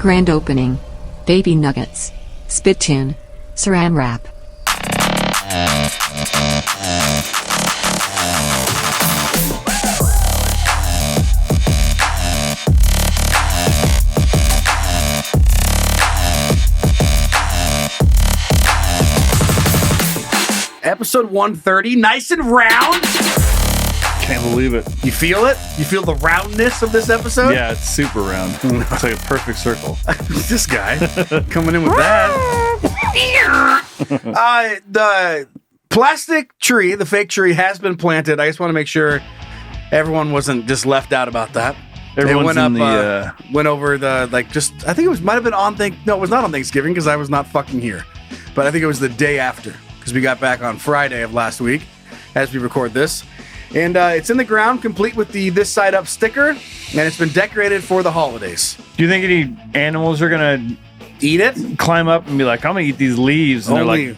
Grand opening. Baby nuggets. Spittoon. Saran wrap. Episode 130, nice and round. Can't believe it. You feel it? You feel the roundness of this episode? Yeah, it's super round. It's like a perfect circle. This guy coming in with that. The plastic tree, the fake tree, has been planted. I just want to make sure everyone wasn't just left out about that. Everyone's went over the, I think it might have been no, it was not on Thanksgiving because I was not fucking here. But I think it was the day after because we got back on Friday of last week as we record this. And it's in the ground, complete with the This Side Up sticker, and it's been decorated for the holidays. Do you think any animals are going to eat it? Climb up and be like, I'm going to eat these leaves. And they're like,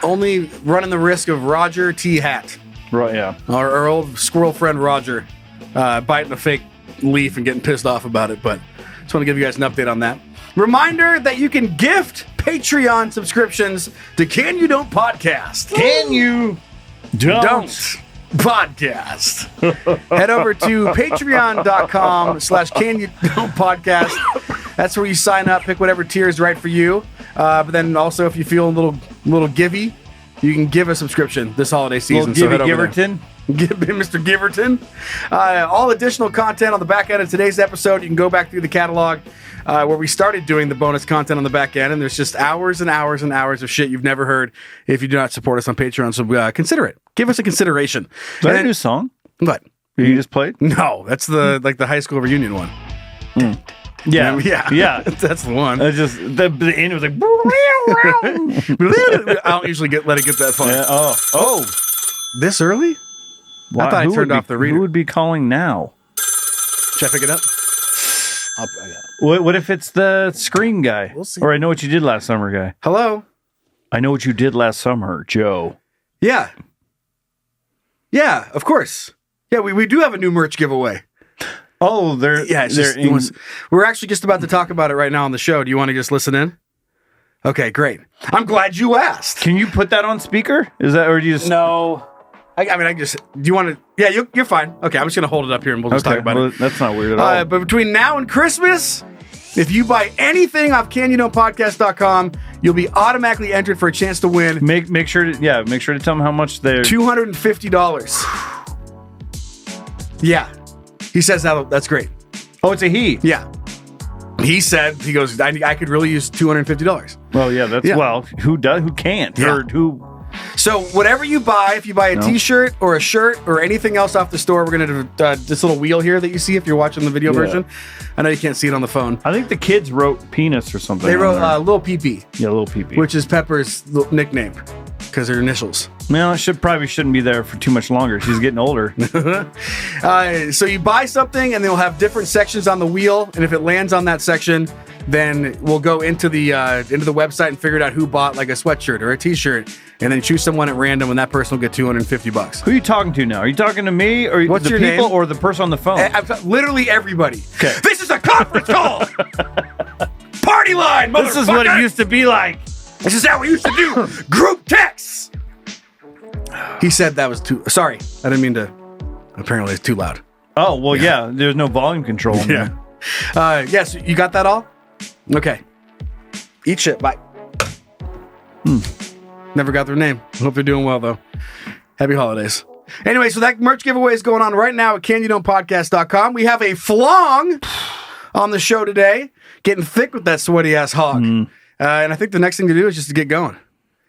only running the risk of Roger T. Hat. Right, yeah. Our old squirrel friend Roger biting a fake leaf and getting pissed off about it. But just want to give you guys an update on that. Reminder that you can gift Patreon subscriptions to Can You Don't Podcast. Can You Don't Podcast. Head over to patreon.com/Can You Don't Podcast. That's where you sign up, pick whatever tier is right for you. But then also, if you feel a little givey, you can give a subscription this holiday season. Little Giverton. Mr. Giverton. All additional content on the back end of today's episode. You can go back through the catalog where we started doing the bonus content on the back end, and there's just hours and hours and hours of shit you've never heard if you do not support us on Patreon. So consider it. Give us a consideration. Is that a new song? What? You just played? No, that's the high school reunion one. Yeah. Yeah. That's the one. Just the end was like. I don't usually let it get that far. Yeah. Oh. This early? Wow. I thought I turned off the reader. Who would be calling now? Should I pick it up? What if it's the screen guy? We'll see. Or I know what you did last summer guy. Hello? I know what you did last summer, Joe. Yeah. Yeah, of course. Yeah, we do have a new merch giveaway. Oh, we're actually just about to talk about it right now on the show. Do you want to just listen in? Okay, great. I'm glad you asked. Can you put that on speaker? Is that, or do you just... No. Do you want to... Yeah, you're fine. Okay, I'm just going to hold it up here and we'll just talk about it. That's not weird at all. But between now and Christmas, if you buy anything off CanYouKnowPodcast.com, you'll be automatically entered for a chance to win. Make sure to tell them how much they're... $250. Yeah. He says that's great. Oh, it's a he. Yeah. He goes, I could really use $250. Well, yeah, well, who can't? Yeah. Or who... So whatever you buy, if you buy a t-shirt or a shirt or anything else off the store, we're going to do this little wheel here that you see if you're watching the video version. I know you can't see it on the phone. I think the kids wrote penis or something. They wrote Lil PP. Yeah, Lil PP. Which is Pepper's nickname because her initials. Well, it shouldn't be there for too much longer. She's getting older. So you buy something and they'll have different sections on the wheel. And if it lands on that section, then we'll go into the website and figure out who bought like a sweatshirt or a t-shirt and then choose someone at random and that person will get $250. Who are you talking to now? Are you talking to me or what's the your people name? Or the person on the phone? Literally everybody. Okay. This is a conference call. Party line, motherfucker. This is what it used to be like. This is how we used to do group texts. He said that was too... Sorry, I didn't mean to... Apparently it's too loud. Oh, well, yeah. There's no volume control in there. Yes, you got that all? Okay. Eat shit, bye. Never got their name. Hope they're doing well, though. Happy holidays. Anyway, so that merch giveaway is going on right now at CanYouKnowPodcast.com. We have a flong on the show today. Getting thick with that sweaty-ass hog. And I think the next thing to do is just to get going.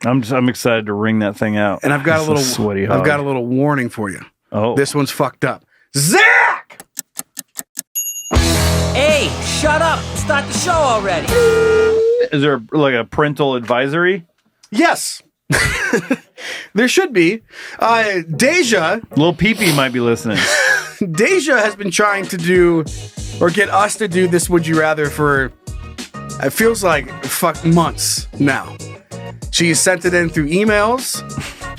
I'm excited to wring that thing out. And I've got a little warning for you. Oh. This one's fucked up. Zach! Hey, shut up. Start the show already. Is there like a parental advisory? Yes. There should be. Deja. Lil Pee-Pee might be listening. Deja has been trying to do, or get us to do this Would You Rather for, it feels like, months now. She sent it in through emails.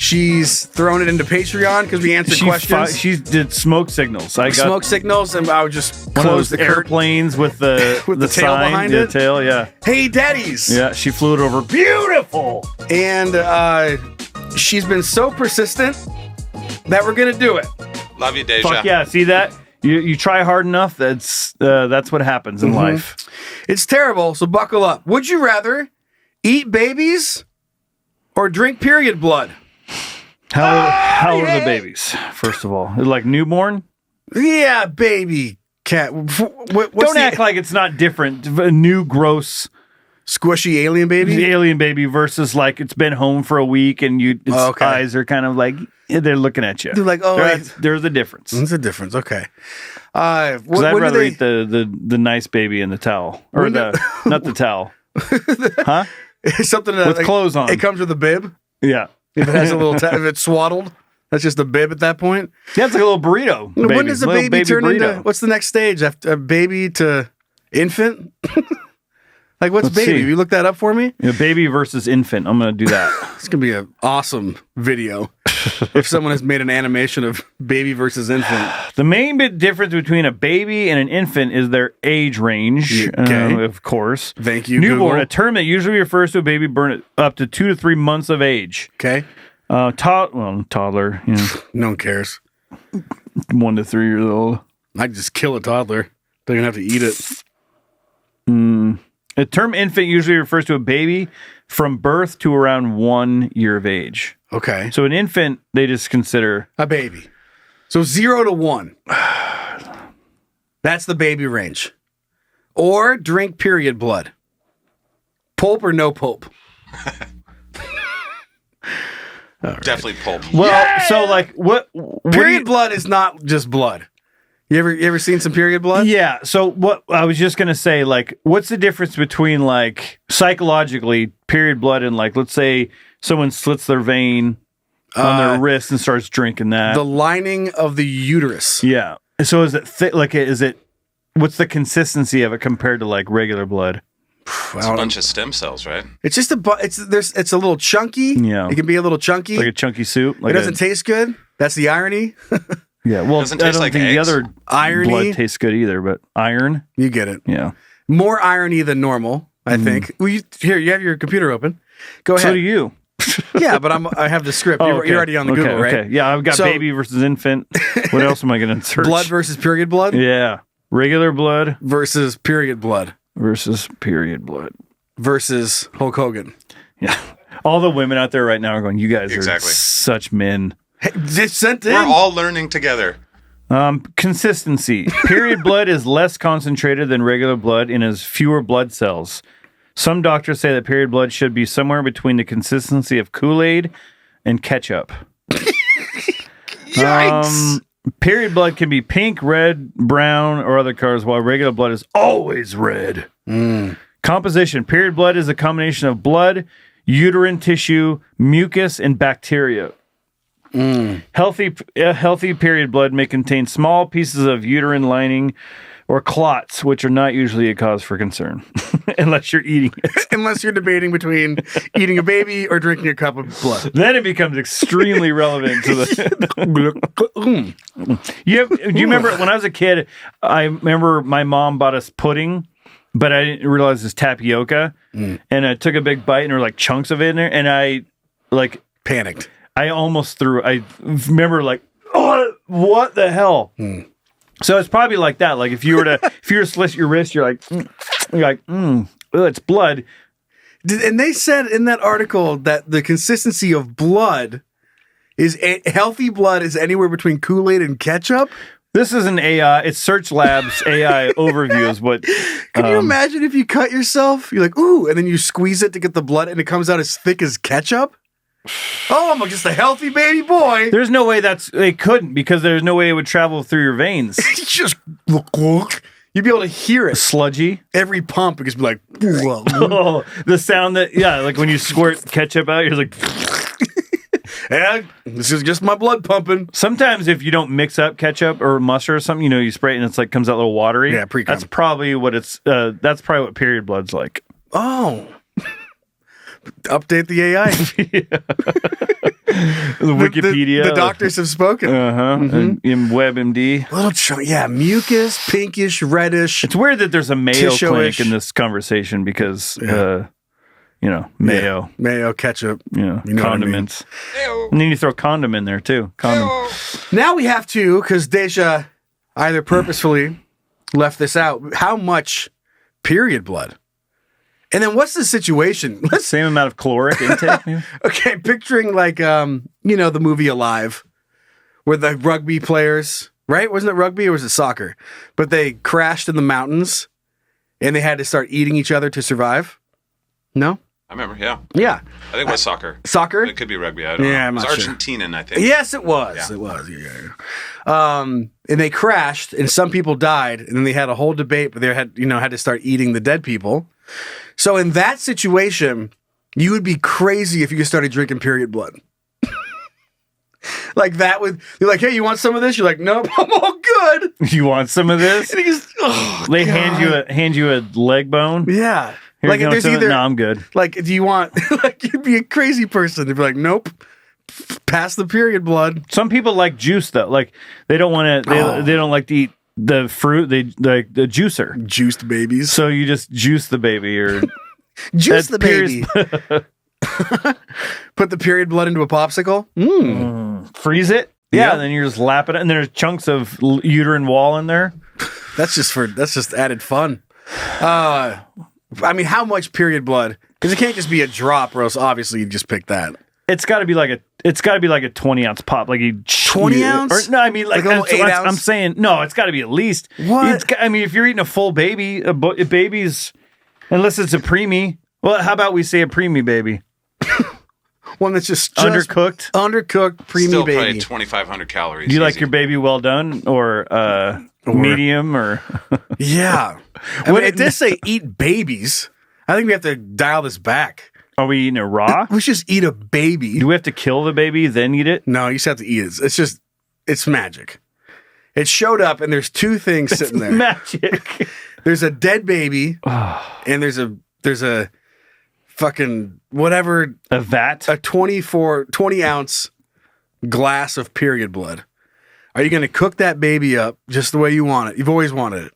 She's thrown it into Patreon because we answered questions. She did smoke signals. I got Smoke signals, and I would just one of close those the curtain. airplanes with the With the tail sign, behind the it? tail, yeah. Hey, daddies! Yeah, she flew it over. Beautiful. And she's been so persistent that we're gonna do it. Love you, Deja. Fuck yeah, see that? You try hard enough, that's what happens in life. It's terrible, so buckle up. Would you rather eat babies or drink period blood? How old are the babies, first of all? Like newborn? Yeah, baby cat. Don't act like it's not different. A new gross squishy alien baby? alien baby versus like it's been home for a week and its eyes are kind of like they're looking at you. They're like, oh, there's a difference. There's a difference. Okay. Because I'd rather eat the nice baby in the towel or not the towel, huh? It's something that, with clothes on. It comes with a bib. Yeah. If it has a little, if it's swaddled, that's just a bib at that point. Yeah, it's like a little burrito. When Baby. does a Little baby turn burrito. into? What's the next stage after a baby to infant? Like what's Let's baby? see. You look that up for me. Yeah, baby versus infant. I'm gonna do that. It's gonna be an awesome video if someone has made an animation of baby versus infant. The main bit difference between a baby and an infant is their age range. Okay. Of course. Thank you, Newborn, Google. a term that usually refers to a baby born up to 2 to 3 months of age. Okay. Toddler, you know, No one cares. 1 to 3 years old. I'd just kill a toddler. They're gonna have to eat it. The term infant usually refers to a baby from birth to around 1 year of age. Okay. So an infant, they just consider A baby. So 0 to 1. That's the baby range. Or drink period blood. Pulp or no pulp? Definitely pulp. well. So like what Period blood is not just blood. You ever seen some period blood? Yeah. So what I was just gonna say, like, what's the difference between like psychologically period blood and like, let's say someone slits their vein on their wrist and starts drinking that. The lining of the uterus. Yeah. So is it thick? Like, is it? What's the consistency of it compared to like regular blood? It's a bunch of stem cells, right? It's just it's a little chunky. Yeah. It can be a little chunky. Like a chunky soup. Like it doesn't taste good. That's the irony. Yeah. Well, Doesn't I taste don't like think the eggs. other Irony. blood tastes good either. But iron. You get it. Yeah. More irony than normal, I think. Well, you have your computer open. Go ahead. So do you. Yeah, but I have the script. You're already on the Google, right? Okay. Yeah, I've got So- baby versus infant. What else am I going to search? Blood versus period blood Yeah. Regular blood versus period blood versus period blood. versus Hulk Hogan. Yeah. All the women out there right now are going, you guys Exactly. are such men. Hey, it's sent in. We're all learning together. Consistency. Period blood is less concentrated than regular blood and has fewer blood cells. Some doctors say that period blood should be somewhere between the consistency of Kool-Aid and ketchup. Yikes. Period blood can be pink, red, brown, or other colors, while regular blood is always red. Composition. Period blood is a combination of blood, uterine tissue, mucus, and bacteria. Healthy period blood may contain small pieces of uterine lining or clots, which are not usually a cause for concern, unless you're eating it. Unless you're debating between eating a baby or drinking a cup of blood. Then it becomes extremely relevant to the. Do you remember when I was a kid? I remember my mom bought us pudding, but I didn't realize it's tapioca, and I took a big bite, and there were like chunks of it in there, and I Panicked. I almost threw. I remember like, oh, what the hell? So it's probably like that. Like if you were to slit your wrist, you're like, oh, it's blood. And they said in that article that the consistency of blood is healthy blood is anywhere between Kool-Aid and ketchup. This is an AI. It's Search Labs AI overview. Is what? Can you imagine if you cut yourself? You're like, ooh, and then you squeeze it to get the blood, and it comes out as thick as ketchup. Oh, I'm just a healthy baby boy. There's no way they couldn't, because there's no way it would travel through your veins. Just you'd be able to hear it. Sludgy. Every pump, it could be like, Oh, the sound that like when you squirt ketchup out, you're like. yeah, this is just my blood pumping. Sometimes if you don't mix up ketchup or mustard or something, you spray it and it's like comes out a little watery. Yeah, pre-cum. That's probably what it's. That's probably what period blood's like. Oh. Update the AI. The Wikipedia. The doctors have spoken. And in WebMD. Mucus, pinkish, reddish. It's weird that there's a Mayo Tissue-ish. clinic in this conversation because, mayo. Yeah. Mayo, ketchup. You know condiments. And then you throw condom in there, too. Condom. Now we have to, because Deja either purposefully left this out, how much period blood? And then what's the situation? Same amount of caloric intake, maybe? Okay, picturing like, the movie Alive, where the rugby players, right? Wasn't it rugby or was it soccer? But they crashed in the mountains and they had to start eating each other to survive. No? I remember, yeah. Yeah. I think it was soccer. Soccer? It could be rugby. I don't know. Yeah, I'm it was not sure. Argentinian, I think. Yes, it was. Yeah. It was. Yeah. And they crashed, and some people died, and then they had a whole debate, but they had to start eating the dead people. So in that situation, you would be crazy if you started drinking period blood. Like that would, you're like, hey, you want some of this? You're like, nope, I'm all good. You want some of this? And he goes, They hand you a leg bone. yeah. Here Like you go, there's some of it. either, No, I'm good. like, do you want, like, you'd be a crazy person. They'd be like, nope, pass the period blood. Some people like juice though. Like they don't want to. They don't like to eat the fruit. They like the juicer. Juiced babies. So you just juice the baby or Juice the Pierce- baby. Put the period blood into a popsicle. freeze it. Yeah. Yeah, and then you're just lapping it, and there's chunks of uterine wall in there. That's just added fun. I mean, how much period blood? Because it can't just be a drop, or else obviously you just pick that. It's got to be like a 20-ounce pop, like you 20 ounce? Or, no, I mean like, Like a little 8 ounce? I'm saying no. It's got to be at least What? I mean, if you're eating a full baby, a baby's unless it's a preemie. Well, how about we say a preemie baby? One that's just Undercooked? undercooked preemie Still baby. probably 2,500 calories. Do you like easy. your baby well done or medium or? Yeah. I mean, it did say eat babies. I think we have to dial this back. Are we eating it raw? We should just eat a baby. Do we have to kill the baby then eat it? No, you just have to eat it. It's magic. It showed up, and there's two things sitting there. Magic. There's a dead baby, and there's a fucking whatever, A vat. a 20 ounce glass of period blood. Are you going to cook that baby up just the way you want it? You've always wanted it.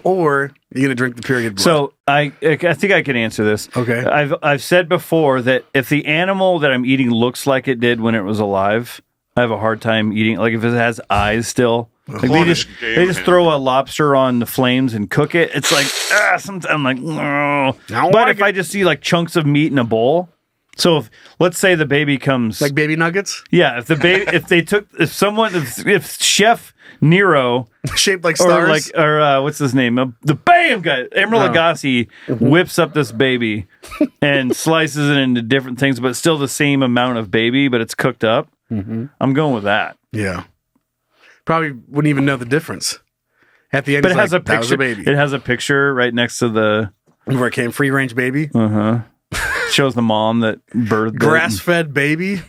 Or are you going to drink the period blood? So I think I can answer this. Okay. I've said before that if the animal that I'm eating looks like it did when it was alive, I have a hard time eating. Like if it has eyes still, like they just throw a lobster on the flames and cook it. It's like sometimes I'm like, no. But if I just see like chunks of meat in a bowl, so if let's say the baby comes like baby nuggets? yeah, if the baby if Chef Nero Shaped like or stars? what's his name? The BAM guy, Emeril Lagasse whips up this baby and slices it into different things, but still the same amount of baby, but it's cooked up. I'm going with that. Yeah. Probably wouldn't even know the difference. At the end, But it's it has like, a that was picture. baby. It has a picture right next to the Where it came, free range baby. shows the mom that birthed it. Grass fed baby.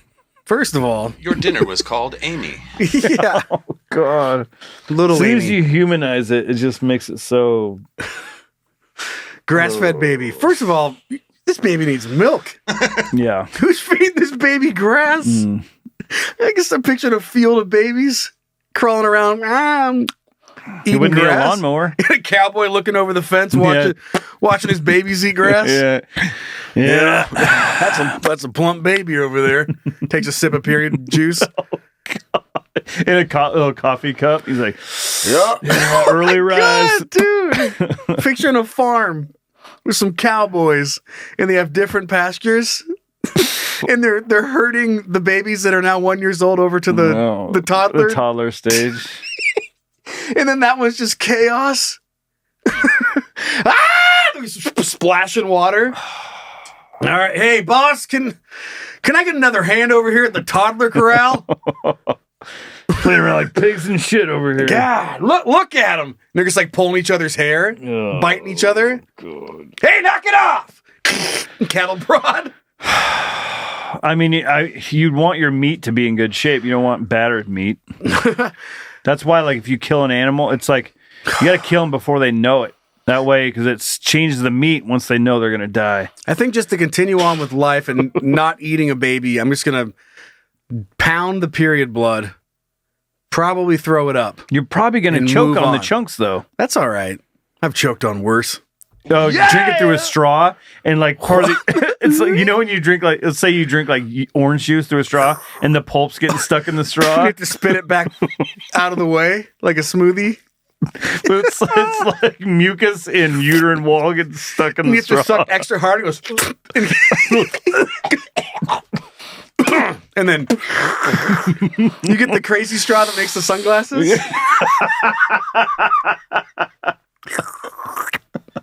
First of all, Your dinner was called Amy. yeah. God, Little as soon as lady. you humanize it, it just makes it so. Grass fed baby. First of all, this baby needs milk. Yeah, Who's feeding this baby grass? I guess I'm picturing a field of babies crawling around. you Eating wouldn't need a grass. lawnmower. A cowboy looking over the fence, watching his babies eat grass. Yeah. That's a plump baby over there. Takes a sip of period juice. In a little coffee cup. He's like, Yeah. early rise. God, dude. Picturing a farm with some cowboys, and they have different pastures. And they're herding the babies that are now 1 year old over to the toddler. The toddler stage. And then that one's just chaos. Splashing water. All right, hey boss, can I get another hand over here at the toddler corral? Playing around like pigs and shit over here. God, look at them. They're just like pulling each other's hair, biting each other. God. Hey, knock it off! Cattle prod. I mean, you'd want your meat to be in good shape. You don't want battered meat. That's why, like, if you kill an animal, it's like you got to kill them before they know it. That way, because it changes the meat once they know they're going to die. I think just to continue on with life and not eating a baby, I'm just going to pound the period blood, probably throw it up. You're probably going to And choke move on the on. chunks, though. That's all right. I've choked on worse. Oh, you drink it through a straw, and like part of the, it's like, you know, when you drink, like, let's say you drink like orange juice through a straw, and the pulp's getting stuck in the You straw. have to spit it back out of the way like a smoothie. It's like mucus in uterine wall getting stuck in You the have straw. to suck extra hard. It goes, and then you get the crazy straw that makes the sunglasses.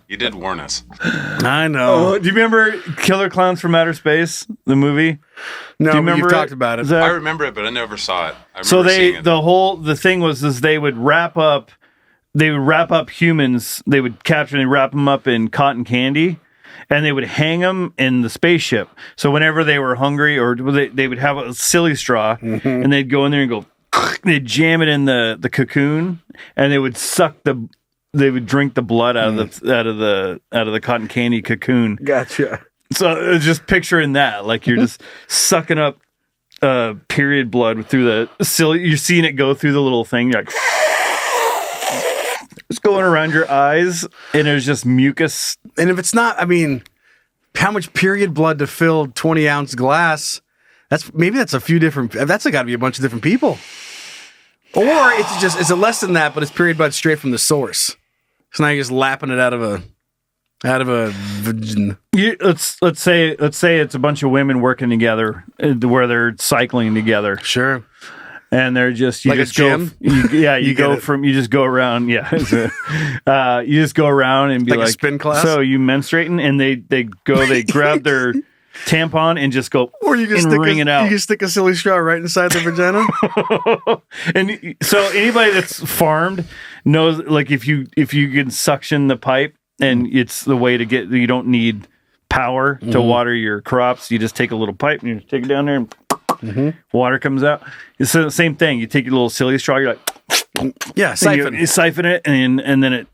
You did warn us. I know. Oh, do you remember Killer Clowns from Outer Space, the movie? No, Do you but remember you've talked about it. Zach? I remember it, but I never saw it. I So remember seeing it. the thing was they would wrap up humans. They would capture and wrap them up in cotton candy, and they would hang them in the spaceship. So whenever they were hungry, or they would have a silly straw, and they'd go in there and go, they'd jam it in the cocoon, and they would they would drink the blood out of the cotton candy cocoon. Gotcha. So just picturing that, like you're just sucking up period blood through the silly. You're seeing it go through the little thing. You're like, it's going around your eyes, and there's just mucus. And if it's not, I mean, how much period blood to fill 20-ounce glass? That's a few different. That's got to be a bunch of different people. Or it's a less than that, but it's period blood straight from the source. So now you're just lapping it out of a vagina. Let's say it's a bunch of women working together, where they're cycling together, Sure. and they're just Like a just go, gym? you You go get it. from you just go around, you just go around and be Like a like, spin class? So you menstruating, and they grab their tampon and just go Or you can and wring it out. You can stick a silly straw right inside the vagina. And so anybody that's farmed knows, like, if you can suction the pipe, and it's the way to get, you don't need power to water your crops. You just take a little pipe and you just take it down there, and water comes out. It's the same thing. You take your little silly straw, you're like, Yeah, and siphon. you siphon it, and then it,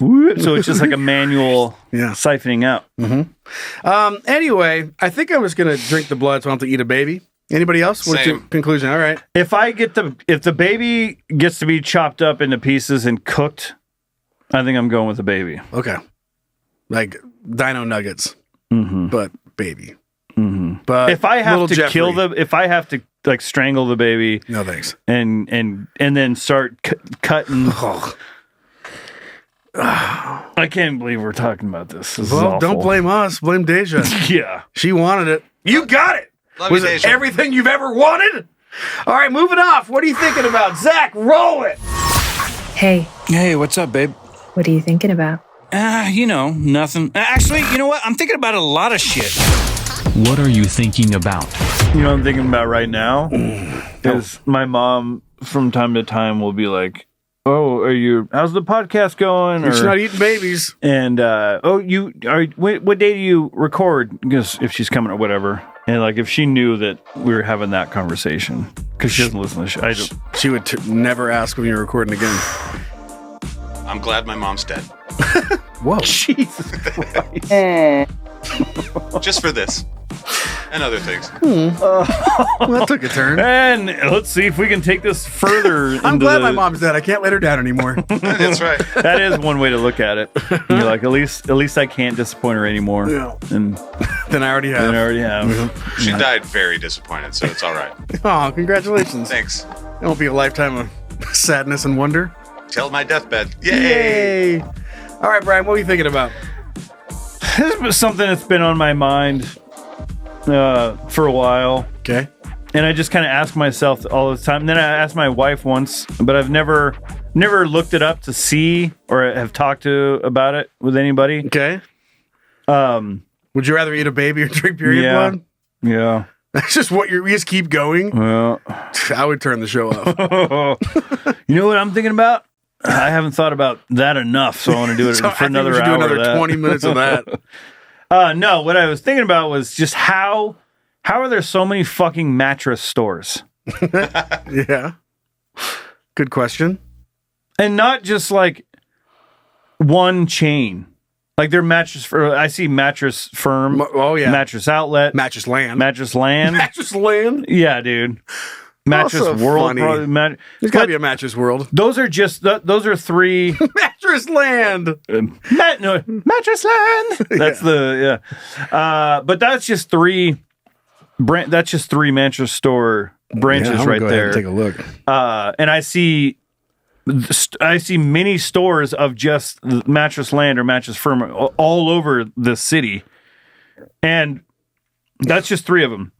whoop, so it's just like a manual Yeah. siphoning out. Anyway, I think I was gonna drink the blood, so I don't have to eat a baby. Anybody else? What's your Same. conclusion? All right. If the baby gets to be chopped up into pieces and cooked, I think I'm going with the baby. Okay. Like dino nuggets, but baby. But If I have little to Jeffrey- if I have to like strangle the baby no thanks. and then start cutting, Oh. I can't believe we're talking about this. This is Well, don't awful. blame us. Blame Deja. Yeah. She wanted it. You got it. Love Was you, it Deja. everything you've ever wanted? All right, moving off. What are you thinking about? Zach, roll it. Hey, Hey, what's up, babe? what are you thinking about? Nothing. Actually, you know what? I'm thinking about a lot of shit. What are you thinking about? You know what I'm thinking about right now is my mom from time to time will be like, "Oh, how's the podcast going?" You're not eating babies. And what day do you record? Because if she's coming or whatever, and like if she knew that we were having that conversation, because she doesn't listen to shit. She would never ask when you're recording again. I'm glad my mom's dead. Whoa. Jesus Christ. Just for this. And other things. Well, that took a turn. And let's see if we can take this further. I'm glad my mom's dead. I can't let her down anymore. That's right. That is one way to look at it. You're like, at least I can't disappoint her anymore. Yeah. And Then I already have. I already have. She died very disappointed, so it's all right. Oh, congratulations. Thanks. It won't be a lifetime of sadness and wonder. Till my deathbed. Yay! Yay. All right, Brian, what are you thinking about? This is something that's been on my mind for a while. Okay. And I just kind of ask myself all the time. And then I asked my wife once, but I've never looked it up to see or have talked to about it with anybody. Okay. Would you rather eat a baby or drink period Yeah. blood? Yeah. That's just what we just keep going. Well, I would turn the show off. you know what I'm thinking about? I haven't thought about that enough, so I want to do it So I for think another we should hour. do of another that. 20 minutes of that. No, what I was thinking about was just how are there so many fucking mattress stores? Yeah. Good question. And not just like one chain. Like their mattress I see Mattress Firm. Oh yeah. Mattress Outlet. Mattress Land. Mattress Land. Mattress Land. Yeah, dude. Mattress Also World. funny. Probably, There's got to be a Mattress World. those are just those are three. Mattress Land. Mattress Land. That's but that's just three. That's just three mattress store branches I'm right gonna go ahead there. and take a look. And I see many stores of just Mattress Land or Mattress Firm all over the city, and that's just three of them.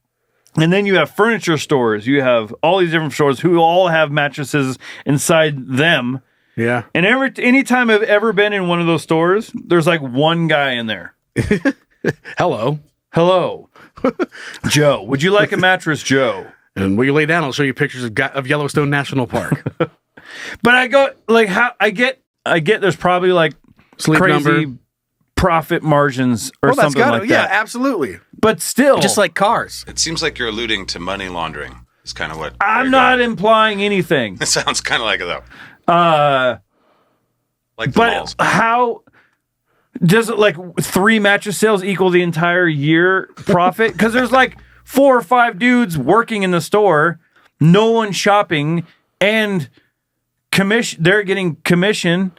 And then you have furniture stores. You have all these different stores who all have mattresses inside them. Yeah. And anytime I've ever been in one of those stores, there's like one guy in there. Hello. Joe, would you like a mattress, Joe? And when you lay down, I'll show you pictures of Yellowstone National Park. But I go like how I get there's probably like Sleep crazy number. profit margins or something like that. Yeah, absolutely. But still, Just like cars. It seems like you're alluding to money laundering. It's kind of what I'm not implying anything. It sounds kind of like it though. Like the But malls. how does it like 3 mattress sales equal the entire year profit? Because there's like 4 or 5 dudes working in the store, no one shopping, and they're getting commission.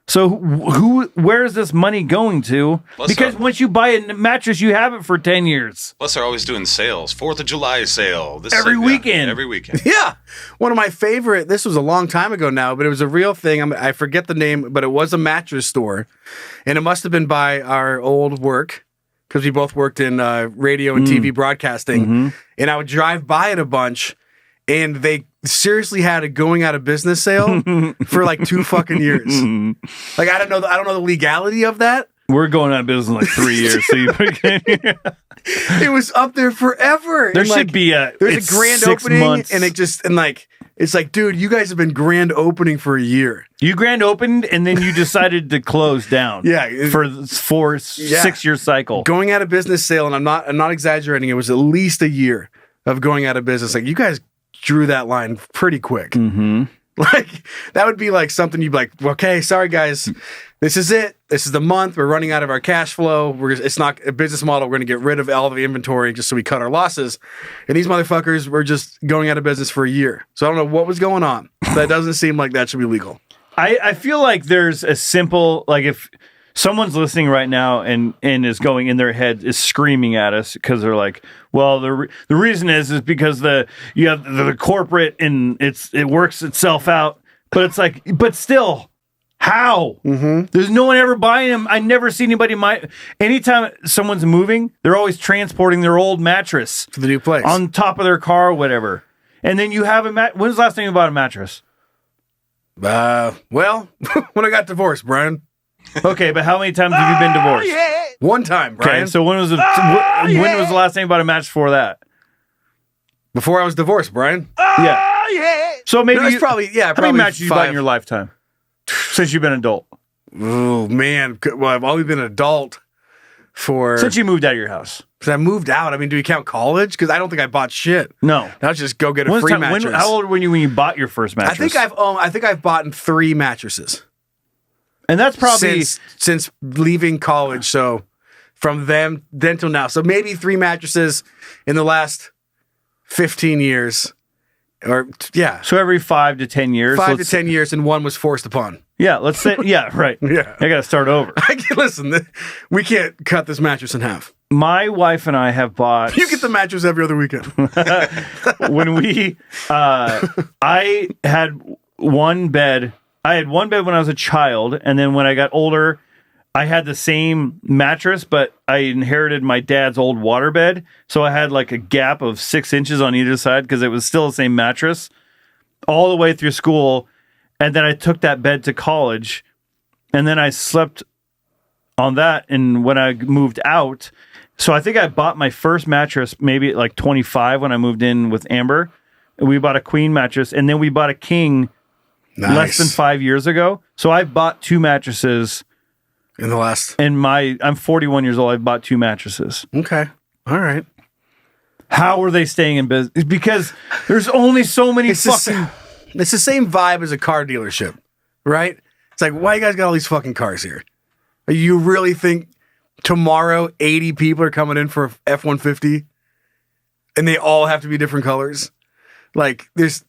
So where is this money going to? Because once you buy a mattress, you have it for 10 years. Plus, they're always doing sales. 4th of July sale. Every weekend. Every weekend. Yeah. One of my favorite, this was a long time ago now, but it was a real thing. I forget the name, but it was a mattress store. And it must have been by our old work, because we both worked in radio and TV broadcasting. Mm-hmm. And I would drive by it a bunch, and they seriously had a going out of business sale for like 2 fucking years. Like, I don't know the legality of that. We're going out of business in like 3 years. So It was up there forever. there And, should like, be there's a grand 6 opening, months. and it's like, dude, you guys have been grand opening for a year. You grand opened and then you decided to close down. Yeah. For 6-year cycle. Going out of business sale, and I'm not exaggerating, it was at least a year of going out of business. Like, you guys drew that line pretty quick. Mm-hmm. Like, that would be like something you'd be like, okay, sorry guys, this is it. This is the month. We're running out of our cash flow. It's not a business model. We're going to get rid of all of the inventory just so we cut our losses. And these motherfuckers were just going out of business for a year. So I don't know what was going on. That doesn't seem like that should be legal. I feel like there's a simple, like if someone's listening right now and is going in their head is screaming at us because they're like, well, the reason is because you have the corporate and it works itself out, but it's like, but still, how? Mm-hmm. There's no one ever buying them. I never see anybody. Anytime someone's moving, they're always transporting their old mattress To the new place. on top of their car or whatever. And then you have when's the last time you bought a mattress? Well, when I got divorced, Brian. Okay, but how many times have you been divorced? One time, Brian. Okay, so when was the last time you bought a match for that? Before I was divorced, Brian. Yeah. So maybe No, it's probably how probably many matches you bought 5. in your lifetime since you've been an adult? Oh man, well, I've only been an adult Since you moved out of your house? because I moved out. I mean, do we count college? Because I don't think I bought shit. No. I'll just go get a free mattress. How old were you when you bought your first mattress? I think I've bought 3 mattresses and that's probably since leaving college. So from then till now, so maybe 3 mattresses in the last 15 years, or yeah, so every 5 to 10 years. 5 to 10 years, and one was forced upon. Yeah, let's say right. Yeah. I got to start over. Listen, we can't cut this mattress in half. My wife and I have bought. You get the mattress every other weekend. When we, I had one bed. I had one bed when I was a child, and then when I got older, I had the same mattress, but I inherited my dad's old water bed, so I had like a gap of 6 inches on either side because it was still the same mattress all the way through school, and then I took that bed to college, and then I slept on that, and when I moved out, so I think I bought my first mattress maybe at like 25 when I moved in with Amber. We bought a queen mattress, and then we bought a king less than 5 years ago. So I bought 2 mattresses in the last. I'm 41 years old. I bought 2 mattresses. Okay. All right. How are they staying in business? Because there's only so many It's fucking. the same vibe as a car dealership, right? It's like, why you guys got all these fucking cars here? You really think tomorrow 80 people are coming in for a F-150 and they all have to be different colors? Like, there's...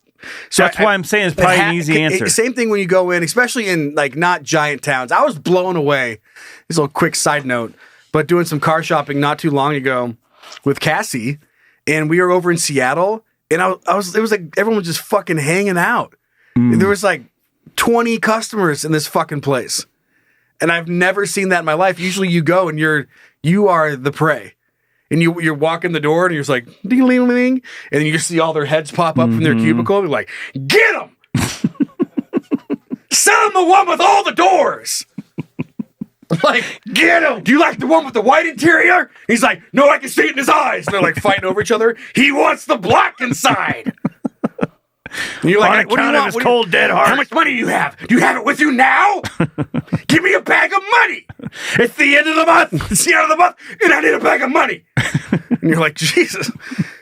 So that's why I'm saying it's probably an easy answer. Same thing when you go in, especially in like not giant towns. I was blown away. This little quick side note, but doing some car shopping not too long ago with Cassie, and we were over in Seattle, and it was like everyone was just fucking hanging out. There was like 20 customers in this fucking place, and I've never seen that in my life. Usually, you go and you are the prey. And you're walking the door and you're just like, ding-a-ling-a-ling. And then you just see all their heads pop up from their cubicle. And you're like, get them! Sell them the one with all the doors! Like, get him! Do you like the one with the white interior? He's like, no, I can see it in his eyes. And they're like fighting over each other. He wants the black inside! And you're like, what do you want? Cold dead heart. How much money do you have? Do you have it with you now? Give me a bag of money. It's the end of the month. It's the end of the month, and I need a bag of money. And you're like, Jesus.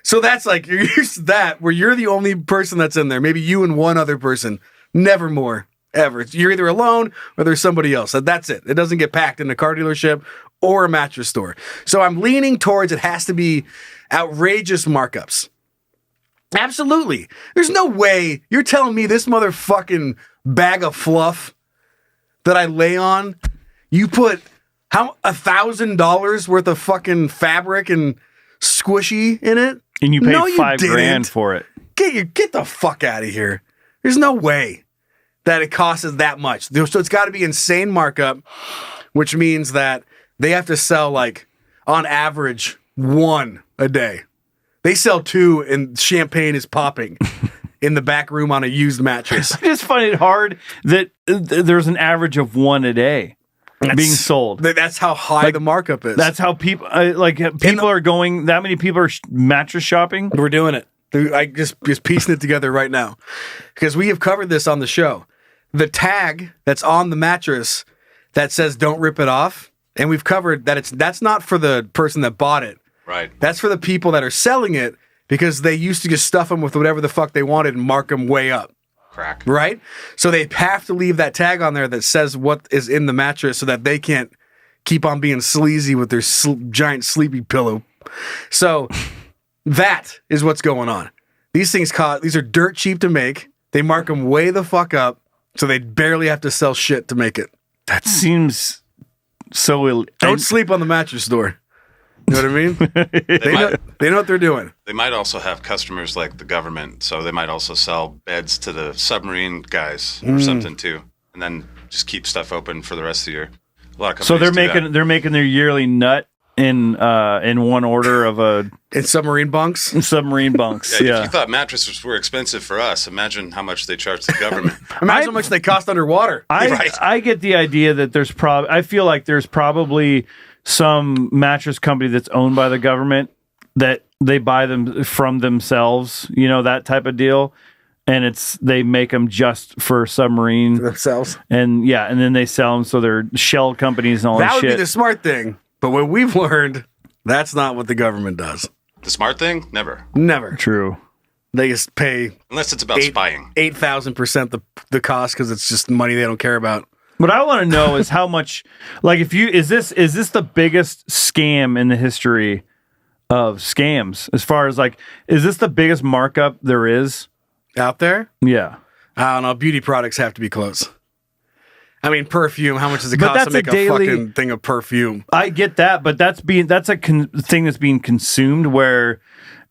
So that's like, you're used to that, where you're the only person that's in there. Maybe you and one other person. Never more, ever. You're either alone or there's somebody else. That's it. It doesn't get packed in a car dealership or a mattress store. So I'm leaning towards it has to be outrageous markups. Absolutely. There's no way you're telling me this motherfucking bag of fluff that I lay on, you put $1,000 worth of fucking fabric and squishy in it, and you paid no, $5,000 for it. Get the fuck out of here. There's no way that it costs us that much. So it's got to be insane markup, which means that they have to sell like on average 1 a day. They sell 2 and champagne is popping in the back room on a used mattress. I just find it hard that there's an average of 1 a day being sold. That's how high the markup is. That's how people are going. That many people are mattress shopping. We're doing it. I just piecing it together right now because we have covered this on the show. The tag that's on the mattress that says "Don't rip it off," and we've covered that that's not for the person that bought it. Right. That's for the people that are selling it because they used to just stuff them with whatever the fuck they wanted and mark them way up. Crack. Right? So they have to leave that tag on there that says what is in the mattress so that they can't keep on being sleazy with their giant sleepy pillow. So that is what's going on. These things these are dirt cheap to make. They mark them way the fuck up so they barely have to sell shit to make it. That seems so Don't sleep on the mattress store. You know what I mean? They know what they're doing. They might also have customers like the government, so they might also sell beds to the submarine guys or something too, and then just keep stuff open for the rest of the year. A lot of companies they're making their yearly nut in one order of in submarine bunks. Submarine bunks. Yeah. If you thought mattresses were expensive for us, imagine how much they charge the government. Imagine how much they cost underwater. I get the idea that I feel like there's probably some mattress company that's owned by the government that they buy them from themselves, that type of deal. And they make them just for submarine themselves. And then they sell them. So they're shell companies and all that shit. That would be the smart thing. But what we've learned, that's not what the government does. The smart thing? Never. True. They just pay unless it's about spying 8,000% the cost because it's just money they don't care about. What I want to know is how much, like, is this the biggest scam in the history of scams? As far as like, is this the biggest markup there is out there? Yeah, I don't know. Beauty products have to be close. I mean, perfume. How much does it cost to make a fucking thing of perfume? I get that, but that's a thing that's being consumed where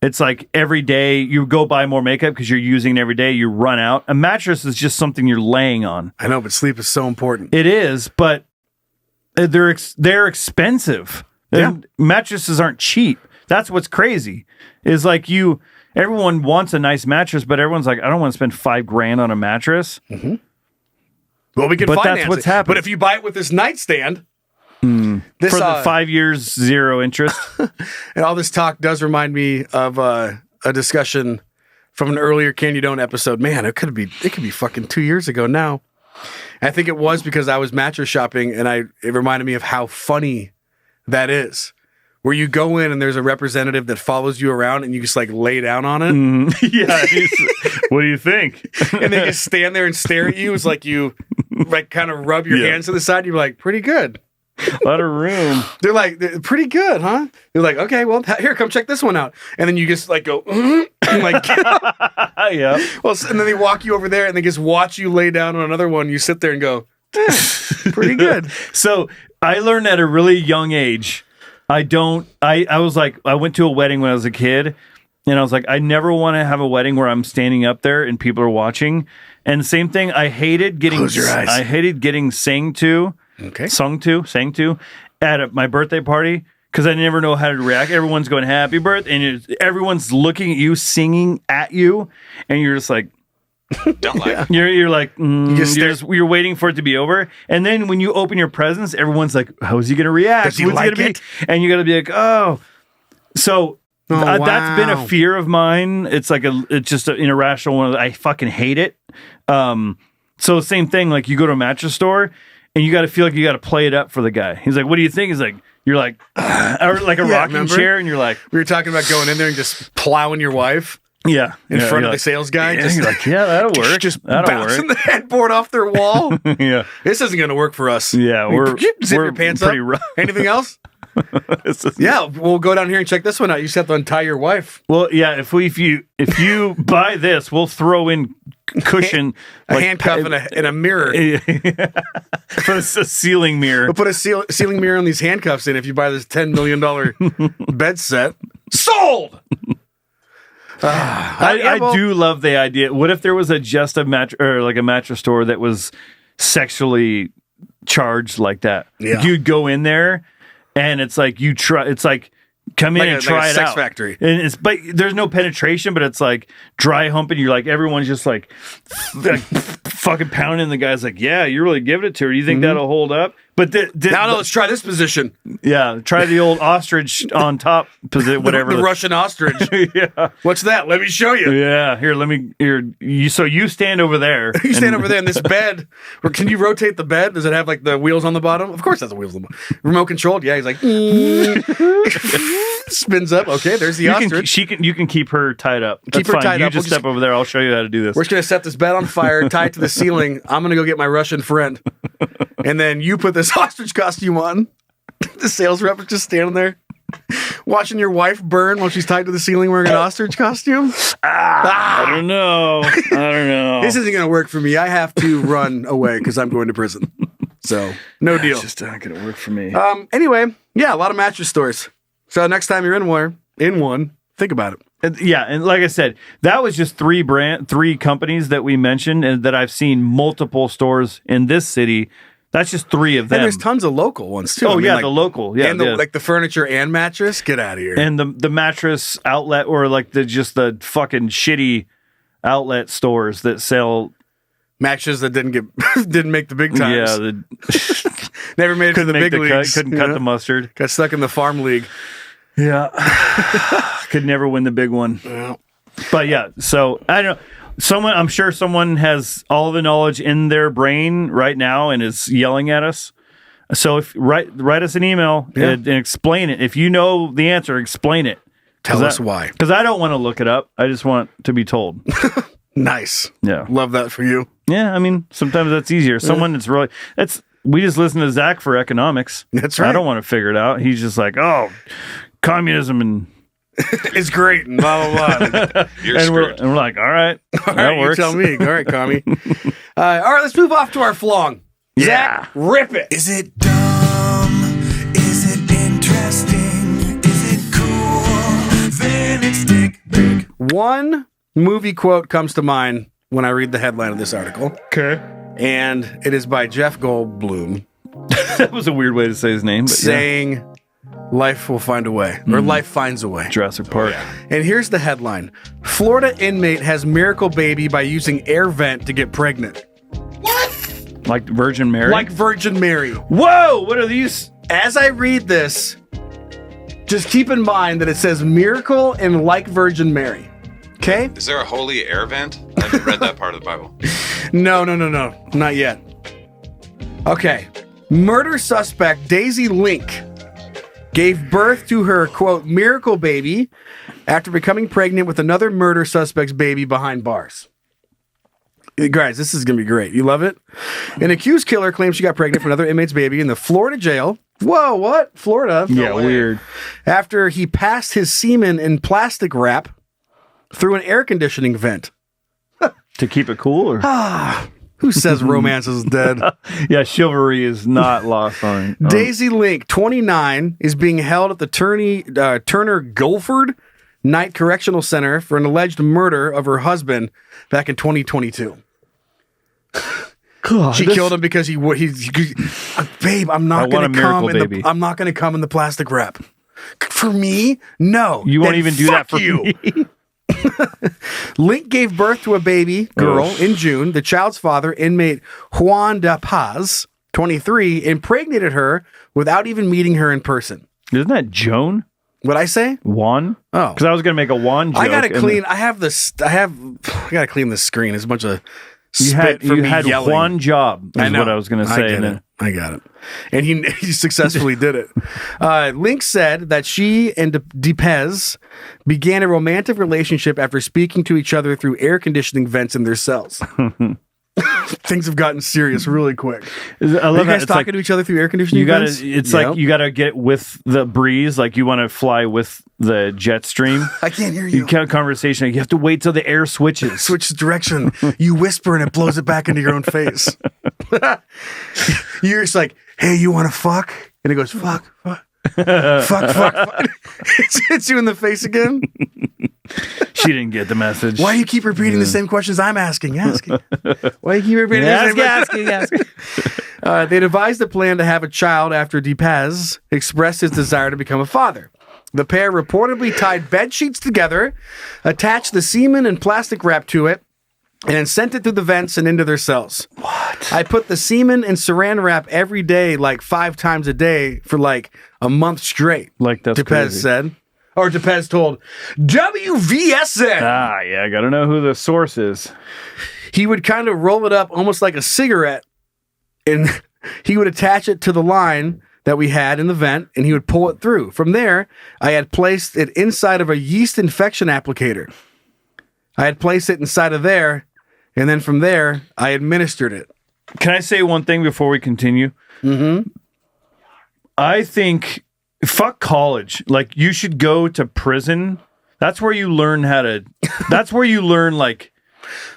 it's like every day you go buy more makeup because you're using it every day. You run out. A mattress is just something you're laying on. I know, but sleep is so important. It is, but they're expensive. Yeah. Mattresses aren't cheap. That's what's crazy. Is like everyone wants a nice mattress, but everyone's like, I don't want to spend $5,000 on a mattress. Mm-hmm. Well, we can finance that's what's happening. But if you buy it with this nightstand, for the 5 years, 0 interest. And all this talk does remind me of a discussion from an earlier Candy Don't episode. Man, it could be fucking 2 years ago now. I think it was because I was mattress shopping and it reminded me of how funny that is. Where you go in and there's a representative that follows you around and you just like lay down on it. Yeah. What do you think? And they just stand there and stare at you. It's like you like kind of rub your hands to the side. You're like, pretty good. A lot of room. They're like, pretty good, huh? They're like, okay, well, here, come check this one out. And then you just like go, and like, Yeah. well, and then they walk you over there and they just watch you lay down on another one. You sit there and go, pretty good. So I learned at a really young age. I was like, I went to a wedding when I was a kid, and I was like, I never want to have a wedding where I'm standing up there and people are watching. And same thing, I hated getting Close your eyes. I hated getting sang to at my birthday party because I never know how to react. Everyone's going happy birthday, and everyone's looking at you, singing at you, and you're just like, Don't like. you're like, you're waiting for it to be over, and then when you open your presents, everyone's like, "How's he gonna react? Does he What's like gonna it?" be?" And you got to be like, "Oh." So that's been wow. a fear of mine. It's like it's just an irrational one. I fucking hate it. So same thing. Like you go to a mattress store, and you got to feel like you got to play it up for the guy. He's like, "What do you think?" He's like, "You're like, or like a rocking remember? chair," and you're like, We were talking about going in there and just plowing your wife "Yeah," in front of you're the sales guy. like, just you're like, "Yeah, that'll work. Just that'll bouncing work." the headboard off their wall. Yeah, This isn't going to work for us. yeah. We're Zip we're your pants pretty up. rough. Anything else? Yeah, we'll go down here and check this one out. You just have to untie your wife. Well, yeah. If you buy this, we'll throw in cushion, A handcuff and a mirror. Put a ceiling mirror. We'll put a ceiling mirror and these handcuffs in if you buy this $10 million bed set. Sold! I do love the idea. What if there was a mattress store that was sexually charged like that? Yeah. You'd go in there, and it's like come in Like and a try it sex out. factory. And but there's no penetration, but it's like dry humping. You're like everyone's just like fucking pounding. The guy's like, "Yeah, you're really giving it to her. Do you think that'll hold up?" But Now let's try this position. yeah, try the old ostrich on top position, whatever. The Russian ostrich. Yeah. What's that? Let me show you. Yeah, so you stand over there. You stand over there in this bed. Or can you rotate the bed? Does it have like the wheels on the bottom? Of course it has the wheels on the bottom. Remote controlled? Yeah, he's like spins up. Okay, there's the ostrich. You can keep her tied up. Keep That's her fine. tied You up. just We'll step over there. I'll show you how to do this. We're just gonna set this bed on fire, tie it to the ceiling. I'm gonna go get my Russian friend. And then you put this ostrich costume on. The sales rep is just standing there watching your wife burn while she's tied to the ceiling wearing an ostrich costume. I don't know. This isn't going to work for me. I have to run away because I'm going to prison. So, no deal. It's just not going to work for me. Anyway, yeah, a lot of mattress stores. So next time you're in one, think about it. Yeah, and like I said, that was just three companies that we mentioned, and that I've seen multiple stores in this city. That's just three of them. And there's tons of local ones too. Oh, the local, yeah, and like the furniture and mattress. Get out of here. And the mattress outlet, or like the fucking shitty outlet stores that sell mattresses that didn't make the big times. Yeah, never made it to the big leagues. Couldn't cut the mustard. Got stuck in the farm league. Yeah, could never win the big one. Yeah. But yeah, so I don't know. I'm sure someone has all the knowledge in their brain right now and is yelling at us. So write us an email and explain it. If you know the answer, explain it. Tell us why. Because I don't want to look it up. I just want to be told. Nice. Yeah. Love that for you. Yeah, I mean, sometimes that's easier. Someone we just listen to Zach for economics. That's right. I don't want to figure it out. He's just like, oh, communism and it's great and blah blah blah. You're screwed. we're like, all right, that You works. tell me. All right, commie. All right, let's move off to our flong. Yeah. Zach, rip it. Is it dumb? Is it interesting? Is it cool? Then it's dick big. One movie quote comes to mind when I read the headline of this article. Okay. And it is by Jeff Goldblum That was a weird way to say his name, but saying life will find a way, or life finds a way. Jurassic Park. And here's the headline. Florida inmate has miracle baby by using air vent to get pregnant. Like Virgin Mary? Like Virgin Mary. Whoa, what are these? As I read this, just keep in mind that it says miracle and like Virgin Mary. Okay? Is there a holy air vent? I haven't read that part of the Bible. No. Not yet. Okay. Murder suspect Daisy Link gave birth to her, quote, miracle baby after becoming pregnant with another murder suspect's baby behind bars. Guys, this is going to be great. You love it? An accused killer claims she got pregnant for another inmate's baby in the Florida jail. Whoa, what? Florida? Yeah, weird. After he passed his semen in plastic wrap through an air conditioning vent. To keep it cool? Or? Who says romance is dead? Yeah, chivalry is not lost on. Daisy Link, 29, is being held at the Turner Guilford Night Correctional Center for an alleged murder of her husband back in 2022. God, She killed him because babe, I'm not going to come baby. I'm not going to come in the plastic wrap. For me? No. You won't Then even do that for you. me. Link gave birth to a baby girl in June. The child's father, inmate Juan de Paz, 23, impregnated her without even meeting her in person. Isn't that Joan? What'd I say? Juan? Oh. Because I was going to make a Juan joke. I gotta clean. I gotta clean the screen. There's a bunch of You spit for me had yelling. one job, is what I was going to say. I got it. And he successfully did it. Link said that she and DePez began a romantic relationship after speaking to each other through air conditioning vents in their cells. Things have gotten serious really quick. I love Are you guys that. talking to each other through air conditioning vents? It's like you got to get with the breeze. Like you want to fly with the jet stream. I can't hear you. You can't conversation. You have to wait till the air switches. Switches direction. You whisper and it blows it back into your own face. You're just like, hey, you want to fuck? And it goes, fuck. Fuck. It hits you in the face again. She didn't get the message. Why do you keep repeating the same questions I'm asking? Why do you keep repeating the same questions? They devised a plan to have a child after DePaz expressed his desire to become a father. The pair reportedly tied bed sheets together, attached the semen and plastic wrap to it, and sent it through the vents and into their cells. What? I put the semen in saran wrap every day, like 5 times a day for like a month straight. Like that's DePez crazy. said. Or DePez told WVSN. Yeah, I got to know who the source is. He would kind of roll it up almost like a cigarette, and he would attach it to the line that we had in the vent, and he would pull it through. From there, I had placed it inside of a yeast infection applicator. I had placed it inside of there, and then from there, I administered it. Can I say one thing before we continue? Mm-hmm. I think, fuck college. Like, you should go to prison. That's where you learn that's where you learn, like,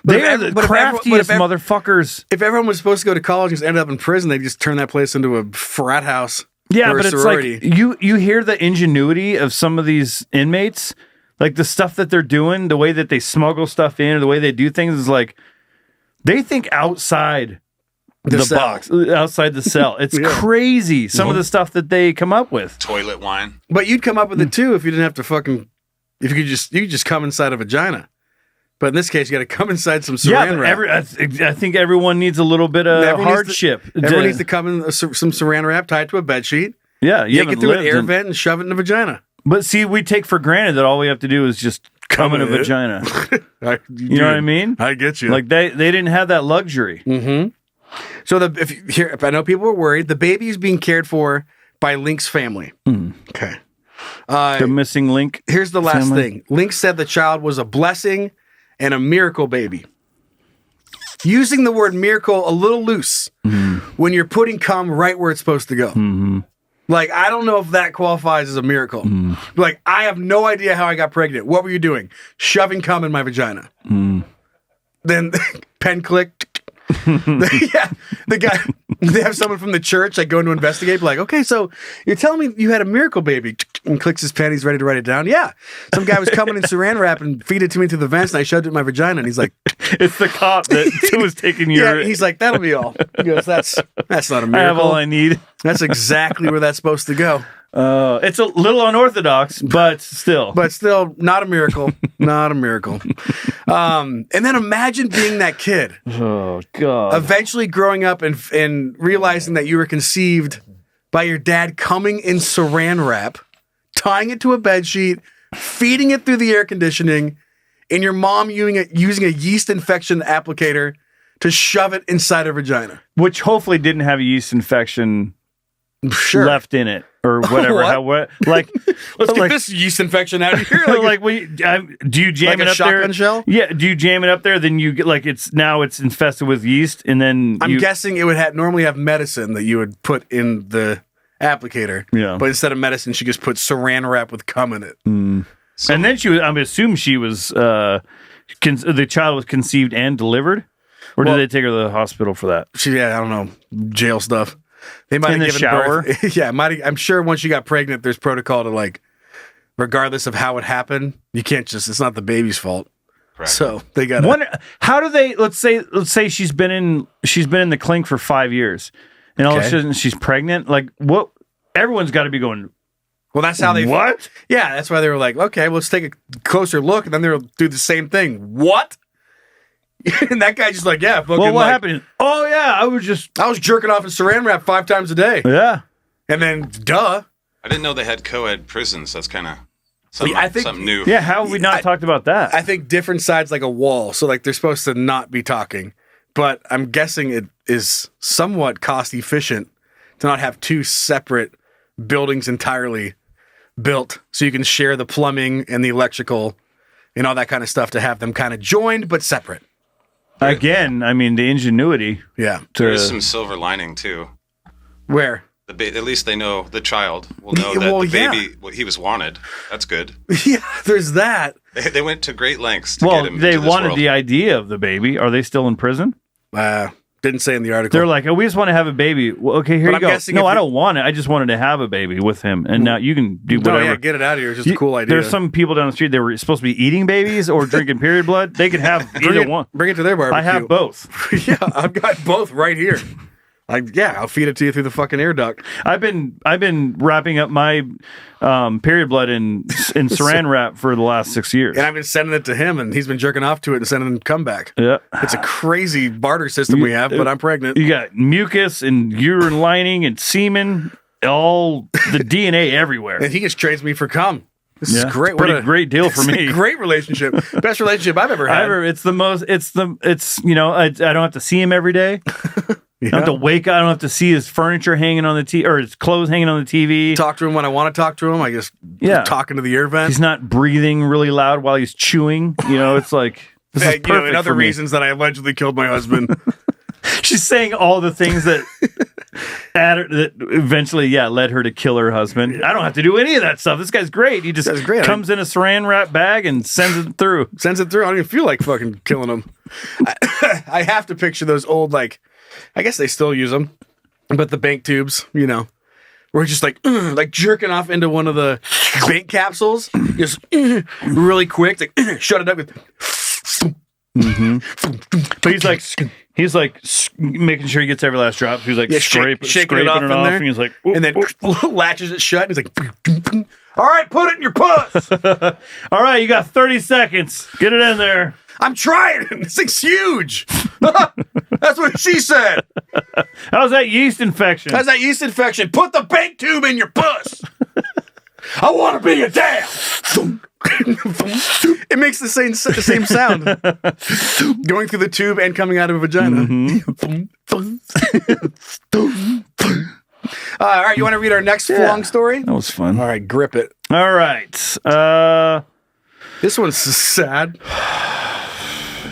they are the craftiest motherfuckers. If everyone was supposed to go to college and just ended up in prison, they'd just turn that place into a frat house. Yeah, or but a it's sorority. like, you hear the ingenuity of some of these inmates, like the stuff that they're doing, the way that they smuggle stuff in, or the way they do things is like, they think outside the box, outside the cell. It's crazy. Some of the stuff that they come up with. Toilet wine. But you'd come up with it too if you didn't have to fucking. If you could just come inside a vagina. But in this case, you got to come inside some saran wrap. I think everyone needs a little bit of hardship. Everyone needs to come in some saran wrap tied to a bed sheet. Yeah, you get through an air vent and shove it in a vagina. But see, we take for granted that all we have to do is just come in a vagina. You know what I mean? I get you. Like they didn't have that luxury. Mm-hmm. So if I know people are worried, the baby is being cared for by Link's family. Okay. The missing Link. Here's the last thing. Link said the child was a blessing and a miracle baby. Using the word miracle a little loose when you're putting cum right where it's supposed to go. Mm-hmm. Like, I don't know if that qualifies as a miracle. Like, I have no idea how I got pregnant. What were you doing? Shoving cum in my vagina. Then pen click. The guy, they have someone from the church like going to investigate, be like, okay, so you're telling me you had a miracle baby, and clicks his pen, he's ready to write it down. Yeah, some guy was coming in saran wrap and feed it to me through the vents, and I shoved it in my vagina, and he's like, it's the cop that was taking your. Yeah, he's like, that'll be all. He goes, that's not a miracle. I have all I need. That's exactly where that's supposed to go. It's a little unorthodox, but still not a miracle. Not a miracle. And then imagine being that kid. Oh God. Eventually growing up and realizing that you were conceived by your dad coming in saran wrap, tying it to a bed sheet, feeding it through the air conditioning, and your mom using a yeast infection applicator to shove it inside her vagina. Which hopefully didn't have a yeast infection Sure. left in it or whatever. What? Like, Let's like, get this yeast infection out of here. like, do you jam like it a up there? shotgun shell? Yeah. Do you jam it up there? Then you get like it's infested with yeast, and then I'm guessing it would normally have medicine that you would put in the applicator. Yeah. But instead of medicine, she just put Saran wrap with cum in it. And then I'm assuming she was the child was conceived and delivered, or did they take her to the hospital for that? I don't know, jail stuff. They might In have the given shower? birth. Yeah, I'm sure once you got pregnant, there's protocol to like, regardless of how it happened, you can't just. It's not the baby's fault. Correct. So they got. How do they? Let's say she's been in the clink for 5 years, and all of a sudden she's pregnant. Like what? Everyone's got to be going. Well, that's how they. What? Yeah, that's why they were like, okay, let's take a closer look, and then they'll do the same thing. What? And that guy just like, yeah. Fucking Well, what like, happened? Oh yeah, I was jerking off in Saran wrap 5 times a day, yeah. and then duh. I didn't know they had co-ed prisons. That's kind of I think- something new. Yeah, how have we not talked about that? I think different sides like a wall, so like they're supposed to not be talking. But I'm guessing it is somewhat cost efficient to not have 2 separate buildings entirely built, so you can share the plumbing and the electrical and all that kind of stuff to have them kind of joined but separate. Again, I mean the ingenuity. Yeah. There is some silver lining too. Where? At least they know the child will know that Well, the yeah. baby, he was wanted. That's good. Yeah, there's that. They went to great lengths to get him. They into this wanted world. the idea of the baby. Are they still in prison? Didn't say in the article. They're like, oh, we just want to have a baby. Well, okay, here But you I'm go. guessing No, if I you- don't want it. I just wanted to have a baby with him, and now you can do no, whatever. yeah, get it out of here. It's just a cool idea. There's some people down the street that were supposed to be eating babies or drinking period blood. They could have either one. Bring it to their barbecue. I have both. Yeah, I've got both right here. I'll feed it to you through the fucking air duct. I've been wrapping up my period blood in Saran wrap for the last 6 years. And I've been sending it to him, and he's been jerking off to it and sending him come back. Yeah. It's a crazy barter system we have, but I'm pregnant. You got mucus and uterine lining and semen, all the DNA everywhere. And he just trades me for cum. This is great. It's a great deal for me. Great relationship. Best relationship I've ever had. It's the most. I don't have to see him every day. I don't have to wake up. I don't have to see his furniture hanging on the TV or his clothes hanging on the TV. Talk to him when I want to talk to him. I just talking to the air vent. He's not breathing really loud while he's chewing. It's like this is perfect and other for me. reasons that I allegedly killed my husband. She's saying all the things that that eventually, led her to kill her husband. Yeah. I don't have to do any of that stuff. This guy's great. He just comes in a Saran wrap bag and sends it through. I don't even feel like fucking killing him. I have to picture those old, like, I guess they still use them, but the bank tubes, we're just like jerking off into one of the bank capsules, just really quick, like shut it up. But he's like making sure he gets every last drop. He's like shaking scraping it off in there, and he's like, and then latches it shut. And he's like, all right, put it in your puss. All right, you got 30 seconds. Get it in there. I'm trying. This thing's huge. That's what she said. How's that yeast infection? Put the bank tube in your puss. I want to be a dad. It makes the same sound going through the tube and coming out of a vagina. All right, you want to read our next flong story? That was fun. All right, grip it. All right. This one's sad.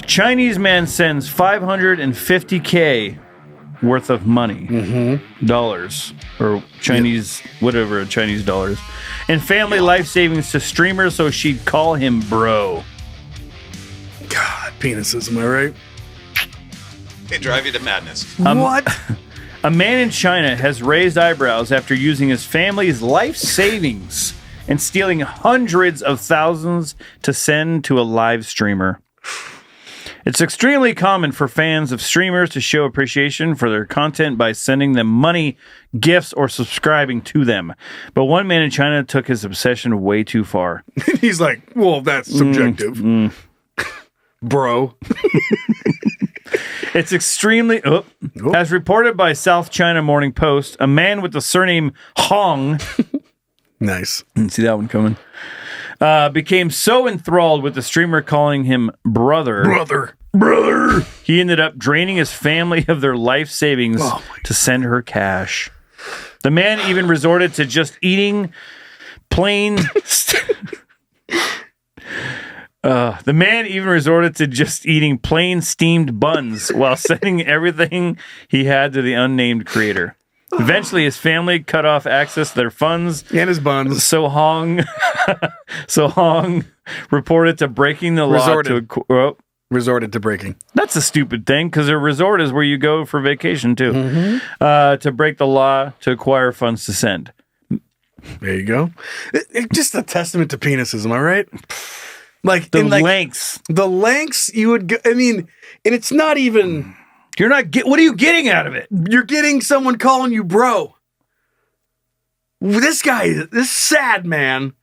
Chinese man sends $550K worth of money, dollars, or Chinese, whatever, Chinese dollars, and family life savings to streamer so she'd call him bro. God, penises, am I right? They drive you to madness. What? A man in China has raised eyebrows after using his family's life savings and stealing hundreds of thousands to send to a live streamer. It's extremely common for fans of streamers to show appreciation for their content by sending them money, gifts, or subscribing to them. But one man in China took his obsession way too far. He's like, well, that's subjective. Bro. It's extremely... As reported by South China Morning Post, a man with the surname Hong... Nice. Didn't see that one coming. Became so enthralled with the streamer calling him brother. He ended up draining his family of their life savings to send her cash. The man even resorted to just eating plain. The man even resorted to just eating plain steamed buns while sending everything he had to the unnamed creator. Eventually, his family cut off access to their funds And his buns. So Hong reported to breaking the law Resorted to breaking. That's a stupid thing because a resort is where you go for vacation too. To break the law to acquire funds to send. There you go. It's just a testament to penises, am I right? Like The like, lengths. The lengths you would go, I mean, and it's not even. You're not what are you getting out of it? You're getting someone calling you bro. This guy, this sad man,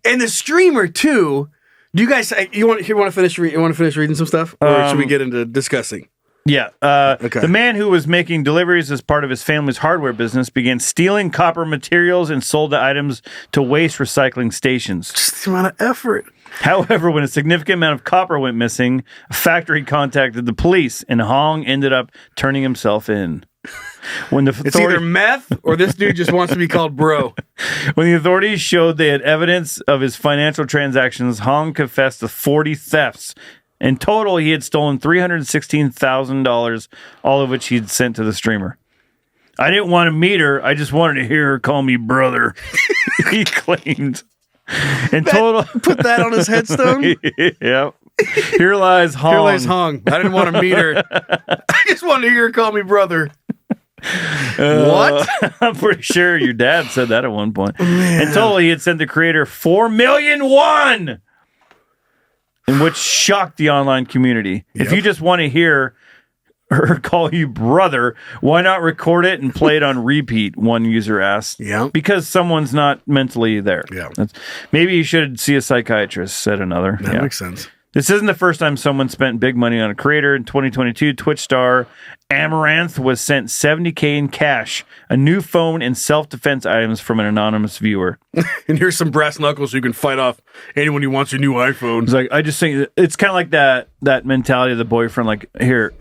and the streamer too. Do you guys you want to finish reading some stuff, or should we get into discussing? Yeah. Okay. The man who was making deliveries as part of his family's hardware business began stealing copper materials and sold the items to waste recycling stations. Just the amount of effort. However, when a significant amount of copper went missing, a factory contacted the police, and Hong ended up turning himself in. When the It's either meth or this dude just wants to be called bro. When the authorities showed they had evidence of his financial transactions, Hong confessed to 40 thefts. In total, he had stolen $316,000, all of which he'd sent to the streamer. I didn't want to meet her. I just wanted to hear her call me brother, he claimed. In total, Put that on his headstone. Yep. Here lies Hong. Here lies Hong. I didn't want to meet her. I just wanted to hear her call me brother. What? I'm pretty sure your dad said that at one point. In total, he had sent the creator 4 million won, in which shocked the online community. Yep. If you just want to hear her call you brother, why not record it and play it on repeat? One user asked. Yeah. Because someone's not mentally there. Yeah. Maybe you should see a psychiatrist, said another. That makes sense. This isn't the first time someone spent big money on a creator. In 2022, Twitch star Amaranth was sent $70K in cash, a new phone, and self-defense items from an anonymous viewer. And here's some brass knuckles so you can fight off anyone who wants your new iPhone. It's like, I just think it's kind of like that mentality of the boyfriend, like, here,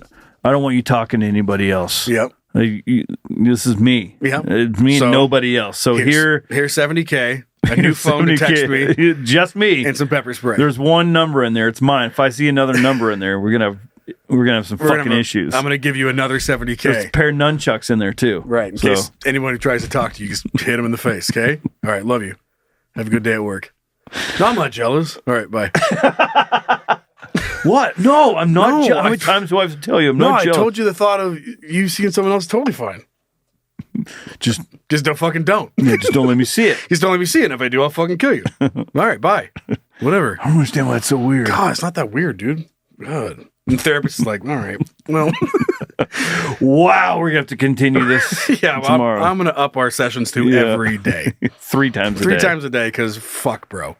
I don't want you talking to anybody else. Yep. Like, this is me. Yeah. It's me and nobody else. So here's $70K, a new phone to text me, just me, and some pepper spray. There's one number in there. It's mine. If I see another number in there, we're gonna have some fucking issues. I'm gonna give you another $70K. There's a pair of nunchucks in there too. Right. In case anyone who tries to talk to you, just hit him in the face. Okay. All right. Love you. Have a good day at work. No, I'm not jealous. All right. Bye. What? No, I'm not. No, How many times do I have to tell you? I'm not jealous. I told you the thought of you seeing someone else is totally fine. Just don't fucking don't. Yeah, just don't let me see it. Just don't let me see it. And if I do, I'll fucking kill you. All right, bye. Whatever. I don't understand why it's so weird. God, it's not that weird, dude. God. And the therapist is like, all right, well. Wow, we're going to have to continue this tomorrow. I'm going to up our sessions to every day. 3 times a day. 3 times a day, because fuck, bro.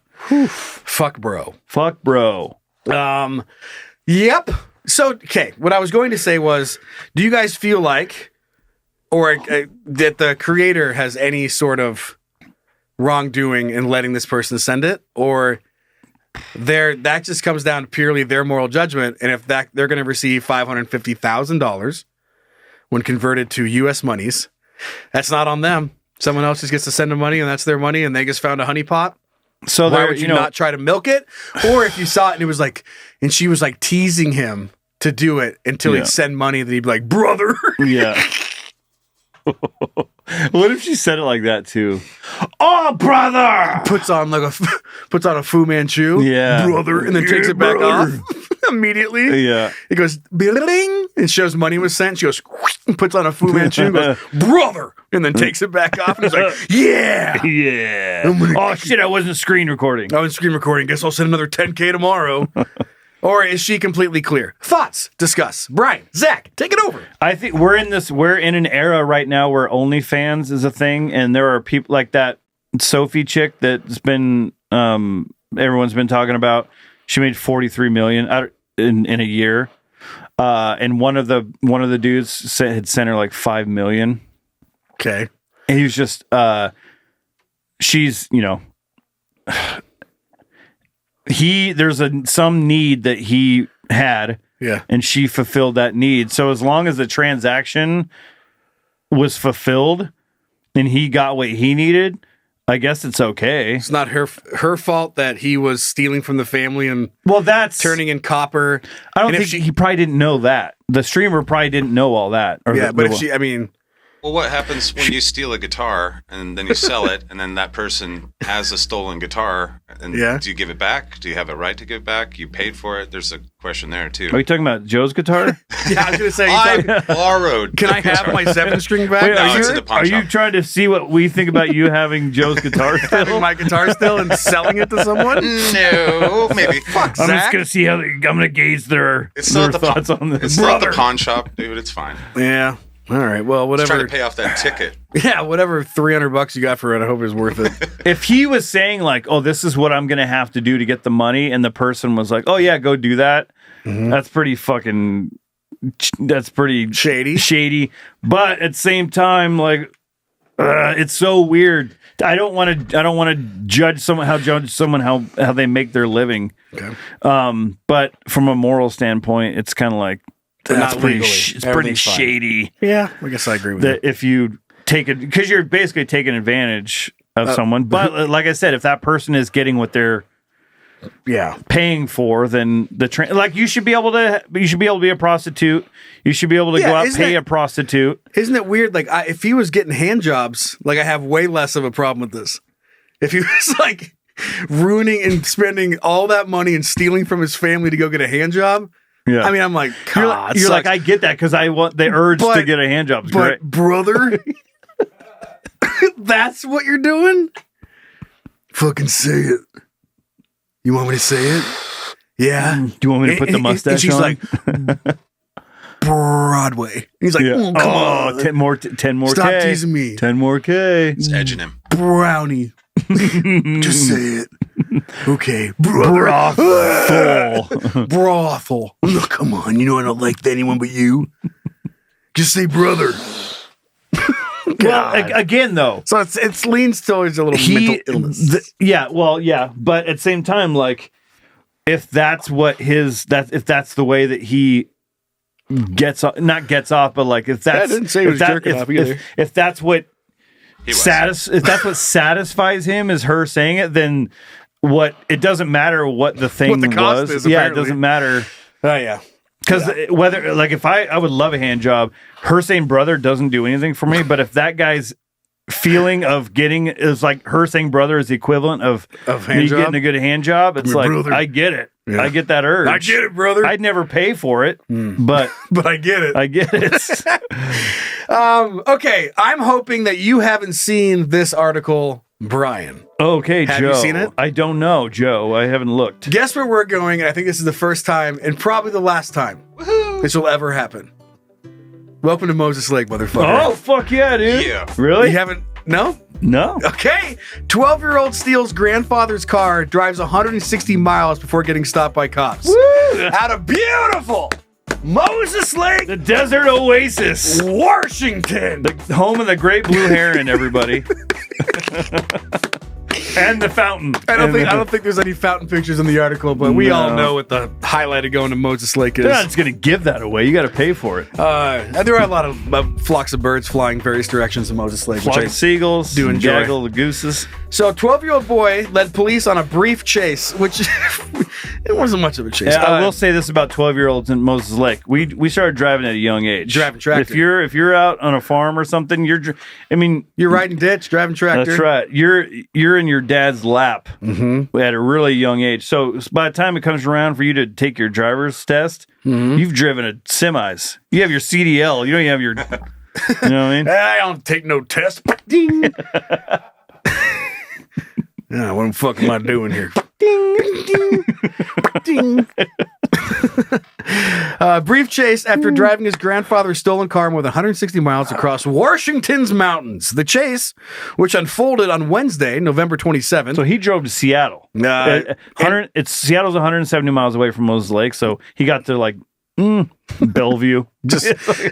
Fuck, bro. Fuck, bro. Yep. So, okay, what I was going to say was, do you guys feel like, or that the creator has any sort of wrongdoing in letting this person send it, or that just comes down to purely their moral judgment, and if that they're going to receive $550,000 when converted to U.S. monies, that's not on them. Someone else just gets to send them money, and that's their money, and they just found a honeypot. So why would you not try to milk it? Or if you saw it and it was like, and she was like teasing him to do it until he'd send money, then he'd be like, brother. Yeah. What if she said it like that too? Oh, brother! Puts on a Fu Manchu, brother, and then takes it back off immediately. Yeah, it goes bling, and shows money was sent. She goes, and puts on a Fu Manchu, and goes, brother, and then takes it back off, and it's like, yeah. Oh shit! I wasn't screen recording. I was screen recording. Guess I'll send another $10K tomorrow. Or is she completely clear? Thoughts? Discuss. Brian, Zach, take it over. I think we're in an era right now where OnlyFans is a thing, and there are people like that Sophie chick that's been everyone's been talking about. She made $43 million in a year, and one of the dudes had sent her like $5 million. Okay, and he was just she's there's some need that he had, and she fulfilled that need. So as long as the transaction was fulfilled, and he got what he needed, I guess it's okay. It's not her fault that he was stealing from the family and that's turning in copper. I don't think he probably didn't know that. The streamer probably didn't know all that. Well, what happens when you steal a guitar and then you sell it, and then that person has a stolen guitar, and do you give it back? Do you have a right to give it back? You paid for it. There's a question there too. Are you talking about Joe's guitar? Yeah, I was going to say. I borrowed. Can I have my 7-string back? Wait, it's in the pawn are shop. you trying to see what we think about you having Joe's guitar still? Having my guitar still and selling it to someone? No, maybe. Fuck, I'm Zach. just going to see how I'm going to gauge their thoughts on this. It's not the pawn shop, dude. It's fine. Yeah. All right. Well, whatever. Just trying to pay off that ticket. Yeah, whatever $300 you got for it, I hope it's worth it. If he was saying like, "Oh, this is what I'm going to have to do to get the money," and the person was like, "Oh yeah, go do that," that's pretty shady. But at the same time, like, it's so weird. I don't want to judge someone how they make their living. Okay. But from a moral standpoint, it's kind of like. That's pretty. It's pretty shady. Yeah, I guess I agree with that. If you take it, because you're basically taking advantage of someone. But like I said, if that person is getting what they're paying for, then you should be able to be a prostitute. You should be able to go out and pay a prostitute. Isn't it weird? Like if he was getting hand jobs, like I have way less of a problem with this. If he was like ruining and spending all that money and stealing from his family to go get a hand job. Yeah. I mean, I'm like, you're like, I get that because I want the urge to get a hand job. It's but great. Brother, that's what you're doing? Fucking say it. You want me to say it? Yeah. Do you want me to put the mustache and she's on? like, Broadway. He's like, come on. 10 more Stop K. teasing me. 10 more K. It's edging him. Brownie. Just say it. Okay. Brothel. Brothel. No, come on. You know I don't like anyone but you. Just say brother. Well, again, though. So it leans towards a little mental illness. But at the same time, like, if that's what if that's the way that he not gets off, but like if that's I didn't say he was jerking off either. If that's what if that's what satisfies him is her saying it, then it doesn't matter what the thing what the cost was. Is, yeah, apparently. it doesn't matter. Oh yeah. Because whether, like, if I would love a hand job, her saying brother doesn't do anything for me. But if that guy's feeling of getting is like her saying brother is the equivalent of hand me job? getting a good hand job, it's like, brother. I get it. Yeah. I get that urge. I get it, brother. I'd never pay for it, but but I get it. I get it. Okay, I'm hoping that you haven't seen this article, Brian. Okay, Have Joe. you seen it? I don't know, Joe. I haven't looked. Guess where we're going, and I think this is the first time, and probably the last time this will ever happen. Welcome to Moses Lake, motherfucker. Oh, fuck yeah, dude. Yeah. Really? You haven't? No? No. Okay. 12-year-old steals grandfather's car, drives 160 miles before getting stopped by cops. Woo! Out of beautiful Moses Lake, The desert oasis. Washington. The home of the great blue heron, everybody. And the fountain. I don't think there's any fountain pictures in the article, but we all know what the highlight of going to Moses Lake is. They're not just going to give that away. You got to pay for it. And there are a lot of flocks of birds flying various directions in Moses Lake. Flock of seagulls, do enjoy. gaggle the gooses. So a 12-year-old boy led police on a brief chase, which it wasn't much of a chase. I will say this about 12-year-olds in Moses Lake. We started driving at a young age. Driving tractor. If you're out on a farm or something, you're riding ditch, driving tractor. That's right. You're in your dad's lap at a really young age. So by the time it comes around for you to take your driver's test, you've driven a semis. You have your CDL. You don't even have your. You know what I mean? I don't take no test. Ding. Yeah, what the fuck am I doing here? Ding, ding, ding. Brief chase after driving his grandfather's stolen car more than 160 miles across Washington's mountains. The chase, which unfolded on Wednesday, November 27th. So he drove to Seattle. Seattle's 170 miles away from Moses Lake, so he got to like Bellevue.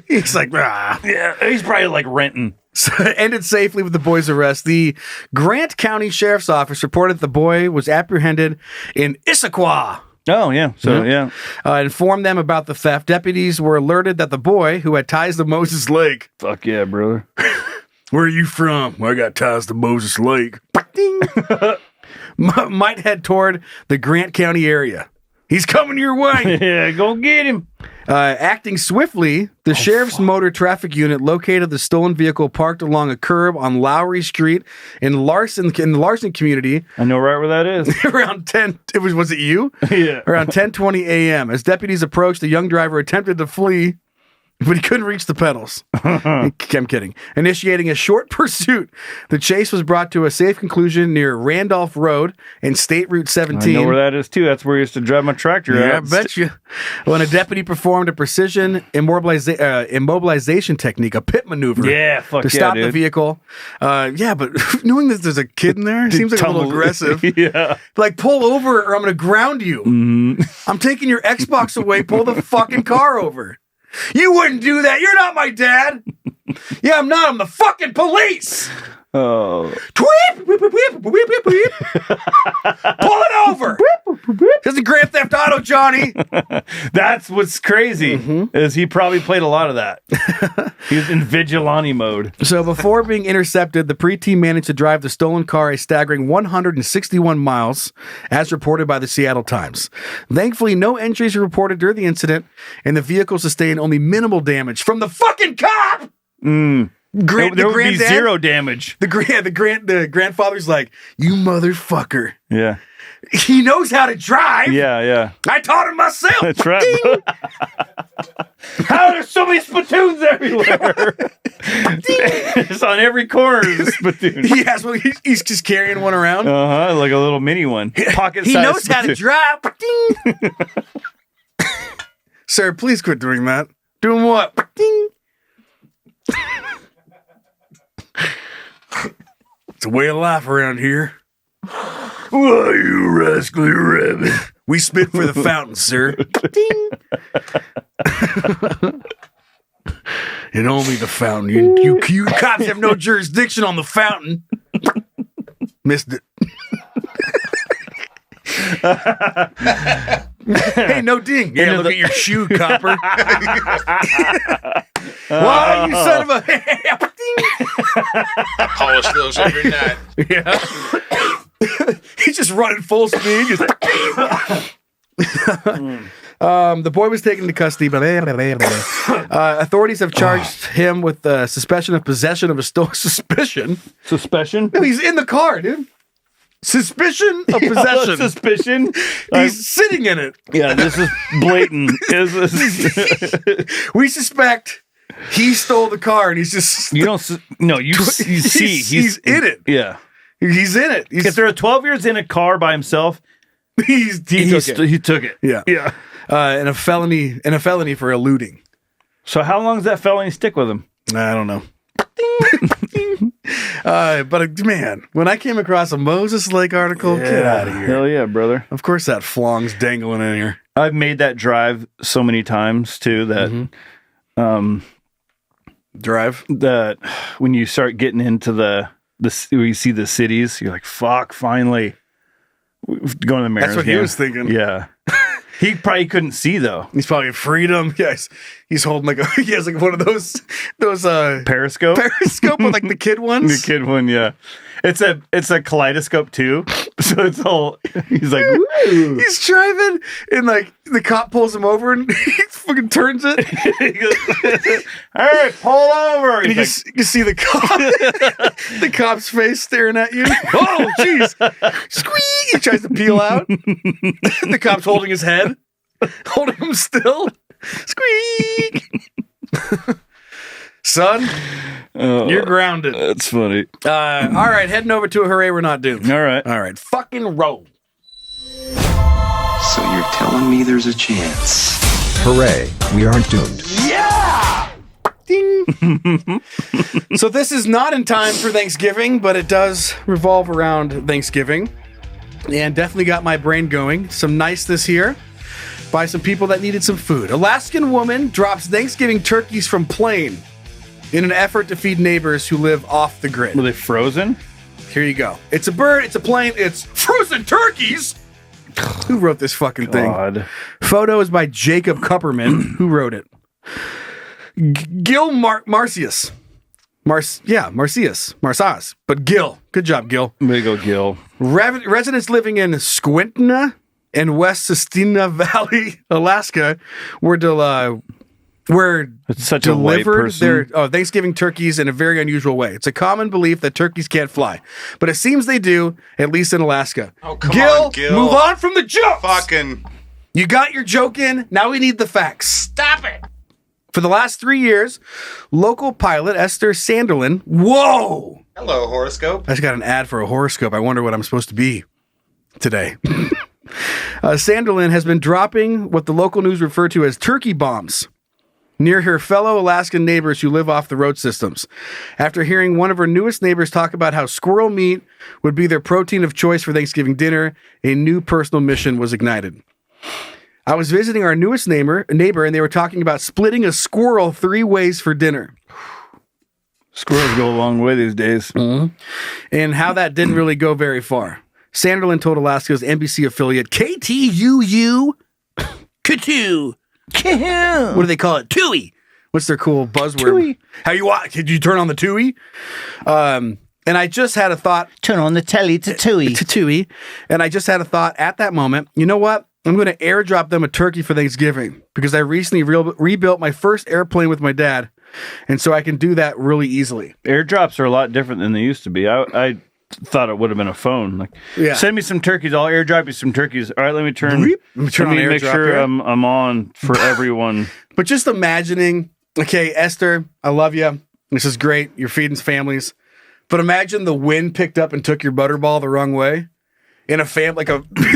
He's like, yeah, he's probably like renting. So it ended safely with the boy's arrest. The Grant County Sheriff's Office reported the boy was apprehended in Issaquah. Oh, yeah. So, yeah. Informed them about the theft. Deputies were alerted that the boy, who had ties to Moses Lake, fuck yeah, brother, Where are you from? Well, I got ties to Moses Lake. Ding. Might head toward the Grant County area. He's coming your way. Yeah, go get him. Acting swiftly, the sheriff's motor traffic unit located the stolen vehicle parked along a curb on Lowry Street in the Larson community. I know right where that is. Around 10, was it you? Yeah. Around 10:20 a.m. As deputies approached, the young driver attempted to flee, but he couldn't reach the pedals. I'm kidding. Initiating a short pursuit, the chase was brought to a safe conclusion near Randolph Road and State Route 17. I know where that is, too. That's where I used to drive my tractor Yeah, at. I bet you. When a deputy performed a precision immobilization technique, a pit maneuver, to stop the vehicle. But knowing that there's a kid in there seems like a little aggressive. Yeah. Like, pull over or I'm going to ground you. I'm taking your Xbox away. Pull the fucking car over. You wouldn't do that. You're not my dad. Yeah, I'm not. I'm the fucking police. Oh. Tweep, whip, whip, whip, whip, whip, whip. Pull it over. This is Grand Theft Auto, Johnny. That's what's crazy, is he probably played a lot of that. He was in vigilante mode. So before being intercepted, the preteen managed to drive the stolen car a staggering 161 miles, as reported by the Seattle Times. Thankfully, no injuries were reported during the incident, and the vehicle sustained only minimal damage from the fucking cop. There would be zero damage. The grandfather's like, you motherfucker. Yeah. He knows how to drive. Yeah. I taught him myself. That's right. How there's so many Spittoons everywhere. It's on every corner of the Spittoon. Yes, well, he's just carrying one around. Like a little mini one. Pocket size. He knows Spittoon. how to drive. Sir, please quit doing that. Doing what? It's a way of life around here. Why, you rascally rabbit. We spit for the fountain, sir. Ding. And only the fountain. You cops have no jurisdiction on the fountain. Missed it. Hey, no ding. Yeah, look at your shoe, copper. Why, you son of a... I polish those every night. Yeah. He's just running full speed. The boy was taken into custody, but authorities have charged him with suspension of possession of a stolen suspicion. Suspicion? No, he's in the car, dude. Suspicion of possession. Suspicion. He's sitting in it. Yeah, this is blatant. We suspect he stole the car, and he's just... You see. He's in it. Yeah. He's in it. If there are 12 years in a car by himself, he took it. Yeah. And a felony for eluding. So how long does that felony stick with him? I don't know. But man, when I came across a Moses Lake article, get out of here. Hell yeah, brother. Of course that flong's dangling in here. I've made that drive so many times too that drive that when you start getting into the you see the cities, you're like, fuck, finally going to the mayor's. That's what he was thinking. Yeah. He probably couldn't see though. He's probably in freedom. Yes, he's holding he has like one of those periscope with like the kid ones. The kid one, yeah. It's a kaleidoscope too. So it's all he's like, woo. He's driving and like the cop pulls him over and he fucking turns it. He goes, hey, pull over. And you see the cop, the cop's face staring at you. Oh, jeez. Squeak. He tries to peel out. The cop's holding his head, holding him still. Squeak. Son, you're grounded. That's funny. All right, heading over to a hooray, we're not doomed. All right. Fucking roll. So you're telling me there's a chance? Hooray, we aren't doomed. Yeah! Ding. So this is not in time for Thanksgiving, but it does revolve around Thanksgiving. And definitely got my brain going. Some niceness here by some people that needed some food. Alaskan woman drops Thanksgiving turkeys from plane in an effort to feed neighbors who live off the grid. Were they frozen? Here you go. It's a bird, it's a plane, it's frozen turkeys! Who wrote this fucking thing? Photo is by Jacob Kupperman, who wrote it. Gil Marcius. Marsas. But Gil, good job, Gil. Way to go, Gil. Residents living in Squintna and West Sistina Valley, Alaska, were such a white delivered person. their Thanksgiving turkeys in a very unusual way. It's a common belief that turkeys can't fly, but it seems they do, at least in Alaska. Oh, come on, Gil. Move on from the jokes. Fucking. You got your joke in. Now we need the facts. Stop it. For the last 3 years, local pilot Esther Sanderlin. Whoa! Hello, horoscope. I just got an ad for a horoscope. I wonder what I'm supposed to be today. Sanderlin has been dropping what the local news refer to as turkey bombs near her fellow Alaskan neighbors who live off the road systems. After hearing one of her newest neighbors talk about how squirrel meat would be their protein of choice for Thanksgiving dinner, a new personal mission was ignited. I was visiting our newest neighbor, and they were talking about splitting a squirrel 3 ways for dinner. Squirrels go a long way these days. Mm-hmm. And how that didn't really go very far. Sanderlin told Alaska's NBC affiliate KTUU. KTU. What do they call it? Tui. What's their cool buzzword? Tui. Did you turn on the Tui? And I just had a thought. Turn on the telly to Tui. To Tui. And I just had a thought at that moment. You know what? I'm going to airdrop them a turkey for Thanksgiving because I recently rebuilt my first airplane with my dad. And so I can do that really easily. Airdrops are a lot different than they used to be. I thought it would have been a phone. Like, send me some turkeys. I'll airdrop you some turkeys. All right, let me make sure I'm on for everyone. But just imagining, okay, Esther, I love you. This is great. You're feeding families. But imagine the wind picked up and took your butterball the wrong way. In a family,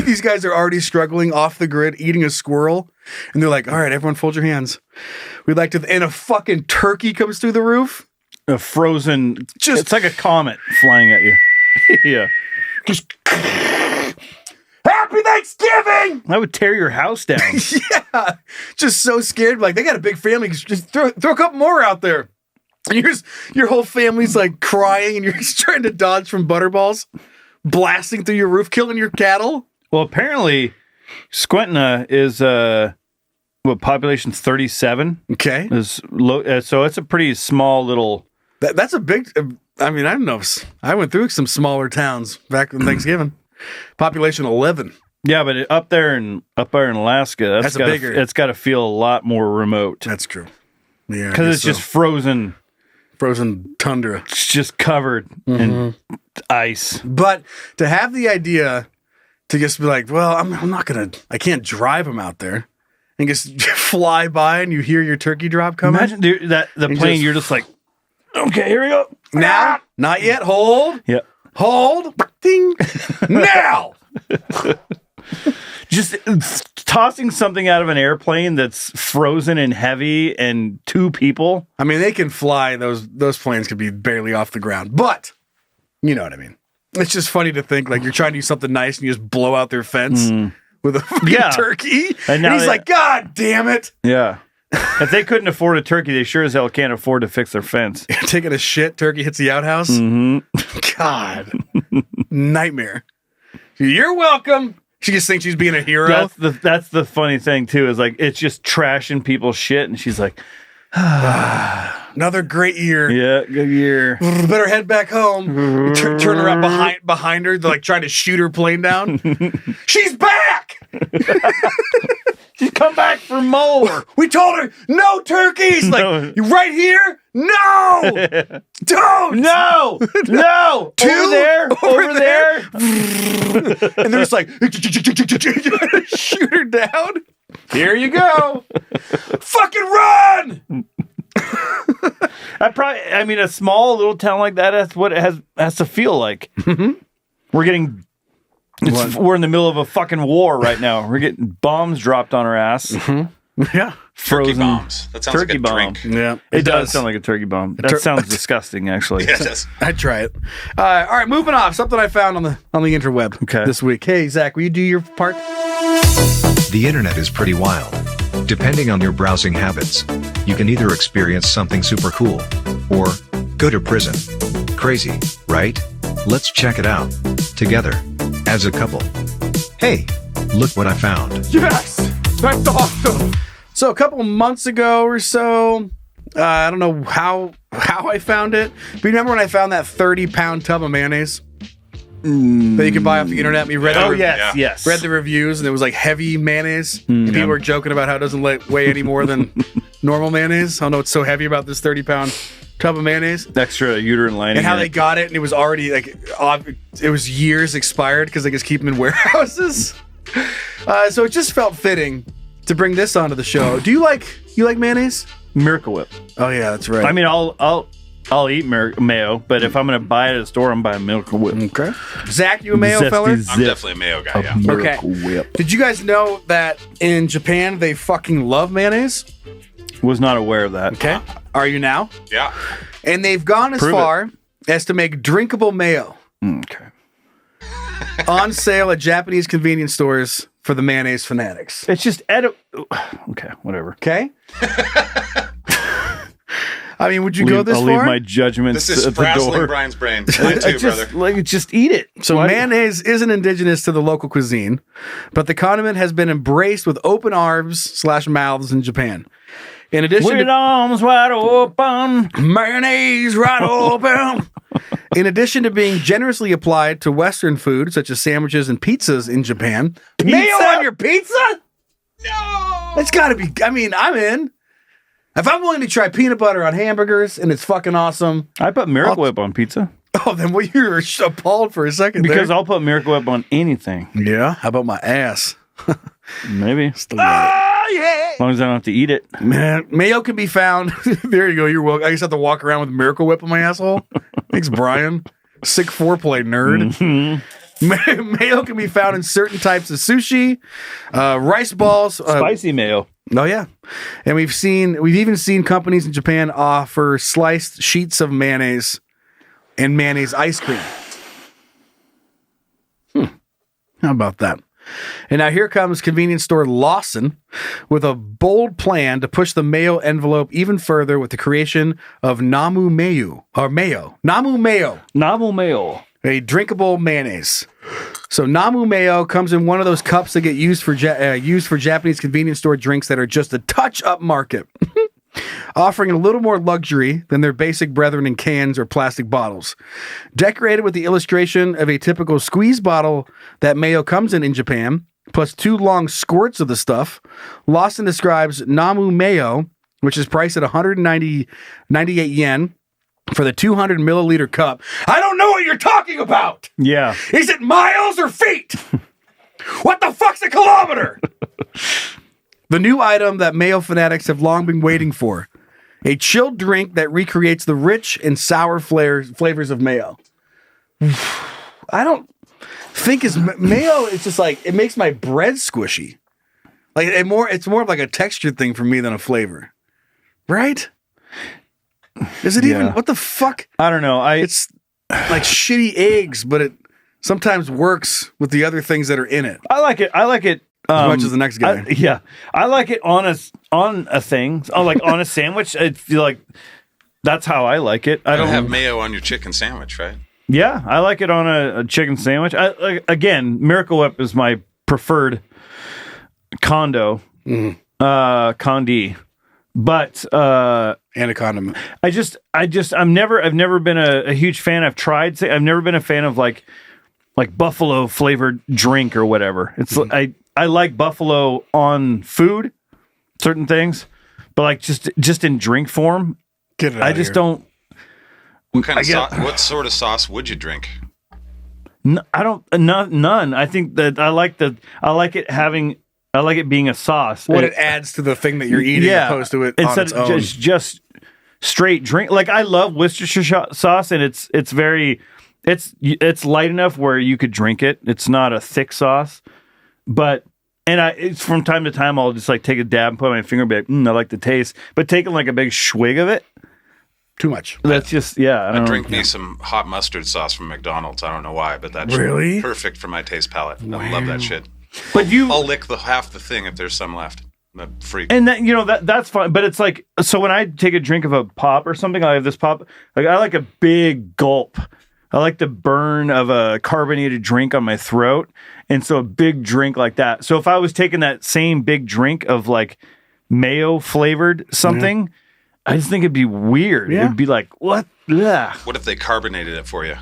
these guys are already struggling off the grid, eating a squirrel. And they're like, all right, everyone fold your hands. We'd like to, and a fucking turkey comes through the roof. A frozen, it's like a comet flying at you. Yeah. Just, Happy Thanksgiving! I would tear your house down. Yeah. Just so scared. Like, they got a big family. Just throw a couple more out there. And your whole family's like crying and you're just trying to dodge from butterballs. Blasting through your roof, killing your cattle. Well, apparently, Squintna is population's 37. Okay, so it's a pretty small little. That's a big. I mean, I don't know. I went through some smaller towns back in Thanksgiving. Population 11. Yeah, but up there in Alaska, that's bigger. It's got to feel a lot more remote. That's true. Yeah, because it's just frozen tundra. It's just covered in ice. But to have the idea to just be like, well, I can't drive them out there and just fly by and you hear your turkey drop coming. Imagine the plane, you're just like, okay, here we go. Now, not yet. Hold. Yep. Hold. Ding. Now. Just tossing something out of an airplane that's frozen and heavy and 2 people. I mean, they can fly. Those planes could be barely off the ground, but you know what I mean. It's just funny to think like you're trying to do something nice and you just blow out their fence with a fucking turkey. And he's like, God damn it. Yeah. If they couldn't afford a turkey, they sure as hell can't afford to fix their fence. Taking a shit, turkey hits the outhouse. God. Nightmare. You're welcome. She just thinks she's being a hero. That's the funny thing too, is like it's just trashing people's shit, and she's like, another great year. Yeah, good year. Better head back home. Turn around behind her. They're like trying to shoot her plane down. She's back. She's come back for more. We told her no turkeys. Like, you right here? No. Don't. No. Over there. And they're just like, shoot her down. Here you go. Fucking run. A small little town like that's what it has to feel like. We're getting. We're in the middle of a fucking war right now. We're getting bombs dropped on our ass. Yeah. Frozen turkey bombs. That sounds like a drink. Yeah. It does sound like a turkey bomb. That sounds disgusting, actually. Yeah, it does. I'd try it. All right, moving off. Something I found on the interweb this week. Hey, Zach, will you do your part? The internet is pretty wild. Depending on your browsing habits, you can either experience something super cool or go to prison. Crazy, right? Let's check it out together as a couple. Hey, look what I found. Yes, that's awesome. So a couple months ago or so, I don't know how I found it. But you remember when I found that 30-pound tub of mayonnaise that you could buy off the internet? We read yes. read the reviews, and it was like heavy mayonnaise. And people were joking about how it doesn't weigh any more than normal mayonnaise. I don't know what's so heavy about this 30-pound tub of mayonnaise. Extra uterine lining. And how they got it, and it was already like it was years expired because they just keep them in warehouses. So it just felt fitting to bring this onto the show. Do you like mayonnaise? Miracle Whip. Oh yeah, that's right. I mean, I'll eat mayo, but if I'm gonna buy it at a store, I'm buying Miracle Whip. Okay. Zach, you a mayo feller? I'm definitely a mayo guy. Yeah. Miracle Whip. Did you guys know that in Japan they fucking love mayonnaise? Was not aware of that. Okay. Are you now? Yeah. And they've gone as far as to make drinkable mayo. Okay. On sale at Japanese convenience stores for the mayonnaise fanatics. It's just okay, whatever. Okay. I mean, would you go this I'll far? leave my judgments This is at the frazzling door. Brian's brain. Mine too, brother. Just eat it. So mayonnaise isn't indigenous to the local cuisine, but the condiment has been embraced with open arms / mouths in Japan. In addition with arms wide open, mayonnaise right open. In addition to being generously applied to Western food, such as sandwiches and pizzas in Japan. Mayo on your pizza? No! It's gotta be, I mean, I'm in. If I'm willing to try peanut butter on hamburgers and it's fucking awesome. I put Miracle Whip on pizza. Oh, then you were appalled for a second because there. I'll put Miracle Whip on anything. Yeah? How about my ass? Maybe. Yeah. As long as I don't have to eat it. Man, mayo can be found. There you go. You're welcome. I just have to walk around with Miracle Whip on my asshole. Thanks, Brian. Sick foreplay nerd. Mm-hmm. Mayo can be found in certain types of sushi, rice balls, spicy mayo. Oh yeah, and we've even seen companies in Japan offer sliced sheets of mayonnaise and mayonnaise ice cream. How about that? And now here comes convenience store Lawson with a bold plan to push the mayo envelope even further with the creation of Namu Mayo, a drinkable mayonnaise. So Namu Mayo comes in one of those cups that get used for Japanese convenience store drinks that are just a touch up market, offering a little more luxury than their basic brethren in cans or plastic bottles. Decorated with the illustration of a typical squeeze bottle that mayo comes in Japan, plus 2 long squirts of the stuff, Lawson describes Namu Mayo, which is priced at 198 yen, for the 200 milliliter cup. I don't know what you're talking about. Yeah. Is it miles or feet? What the fuck's a kilometer? The new item that mayo fanatics have long been waiting for. A chilled drink that recreates the rich and sour flavors of mayo. I don't think mayo is just like, it makes my bread squishy. Like it's more of like a texture thing for me than a flavor. Right? Is it even, what the fuck? I don't know. It's like shitty eggs, but it sometimes works with the other things that are in it. I like it. As much as the next guy. I like it on a thing. Oh, like on a sandwich. I feel like that's how I like it. I don't have mayo on your chicken sandwich, right? Yeah, I like it on a chicken sandwich. Again, Miracle Whip is my preferred condi. But and a condiment. I've never been a huge fan. I've never been a fan of like buffalo flavored drink or whatever. It's I like buffalo on food, certain things, but like just in drink form, I just don't. What kind of sauce? What sort of sauce would you drink? None. I think that I like it being a sauce. What it adds to the thing that you're eating, opposed to it instead on its own. of just straight drink. Like I love Worcestershire sauce, and it's light enough where you could drink it. It's not a thick sauce, but it's from time to time I'll just like take a dab and put my finger and be like, I like the taste. But taking like a big swig of it, too much. That's just I drink me some hot mustard sauce from McDonald's. I don't know why, but that's really perfect for my taste palate. Wow. I love that shit. But I'll lick half the thing if there's some left. I'm a freak. And that's fine. But it's like, so when I take a drink of a pop or something, I have this pop. Like I like a big gulp. I like the burn of a carbonated drink on my throat, and so a big drink like that. So if I was taking that same big drink of like mayo flavored something, I just think it'd be weird. Yeah. It'd be like, what? Ugh. What if they carbonated it for you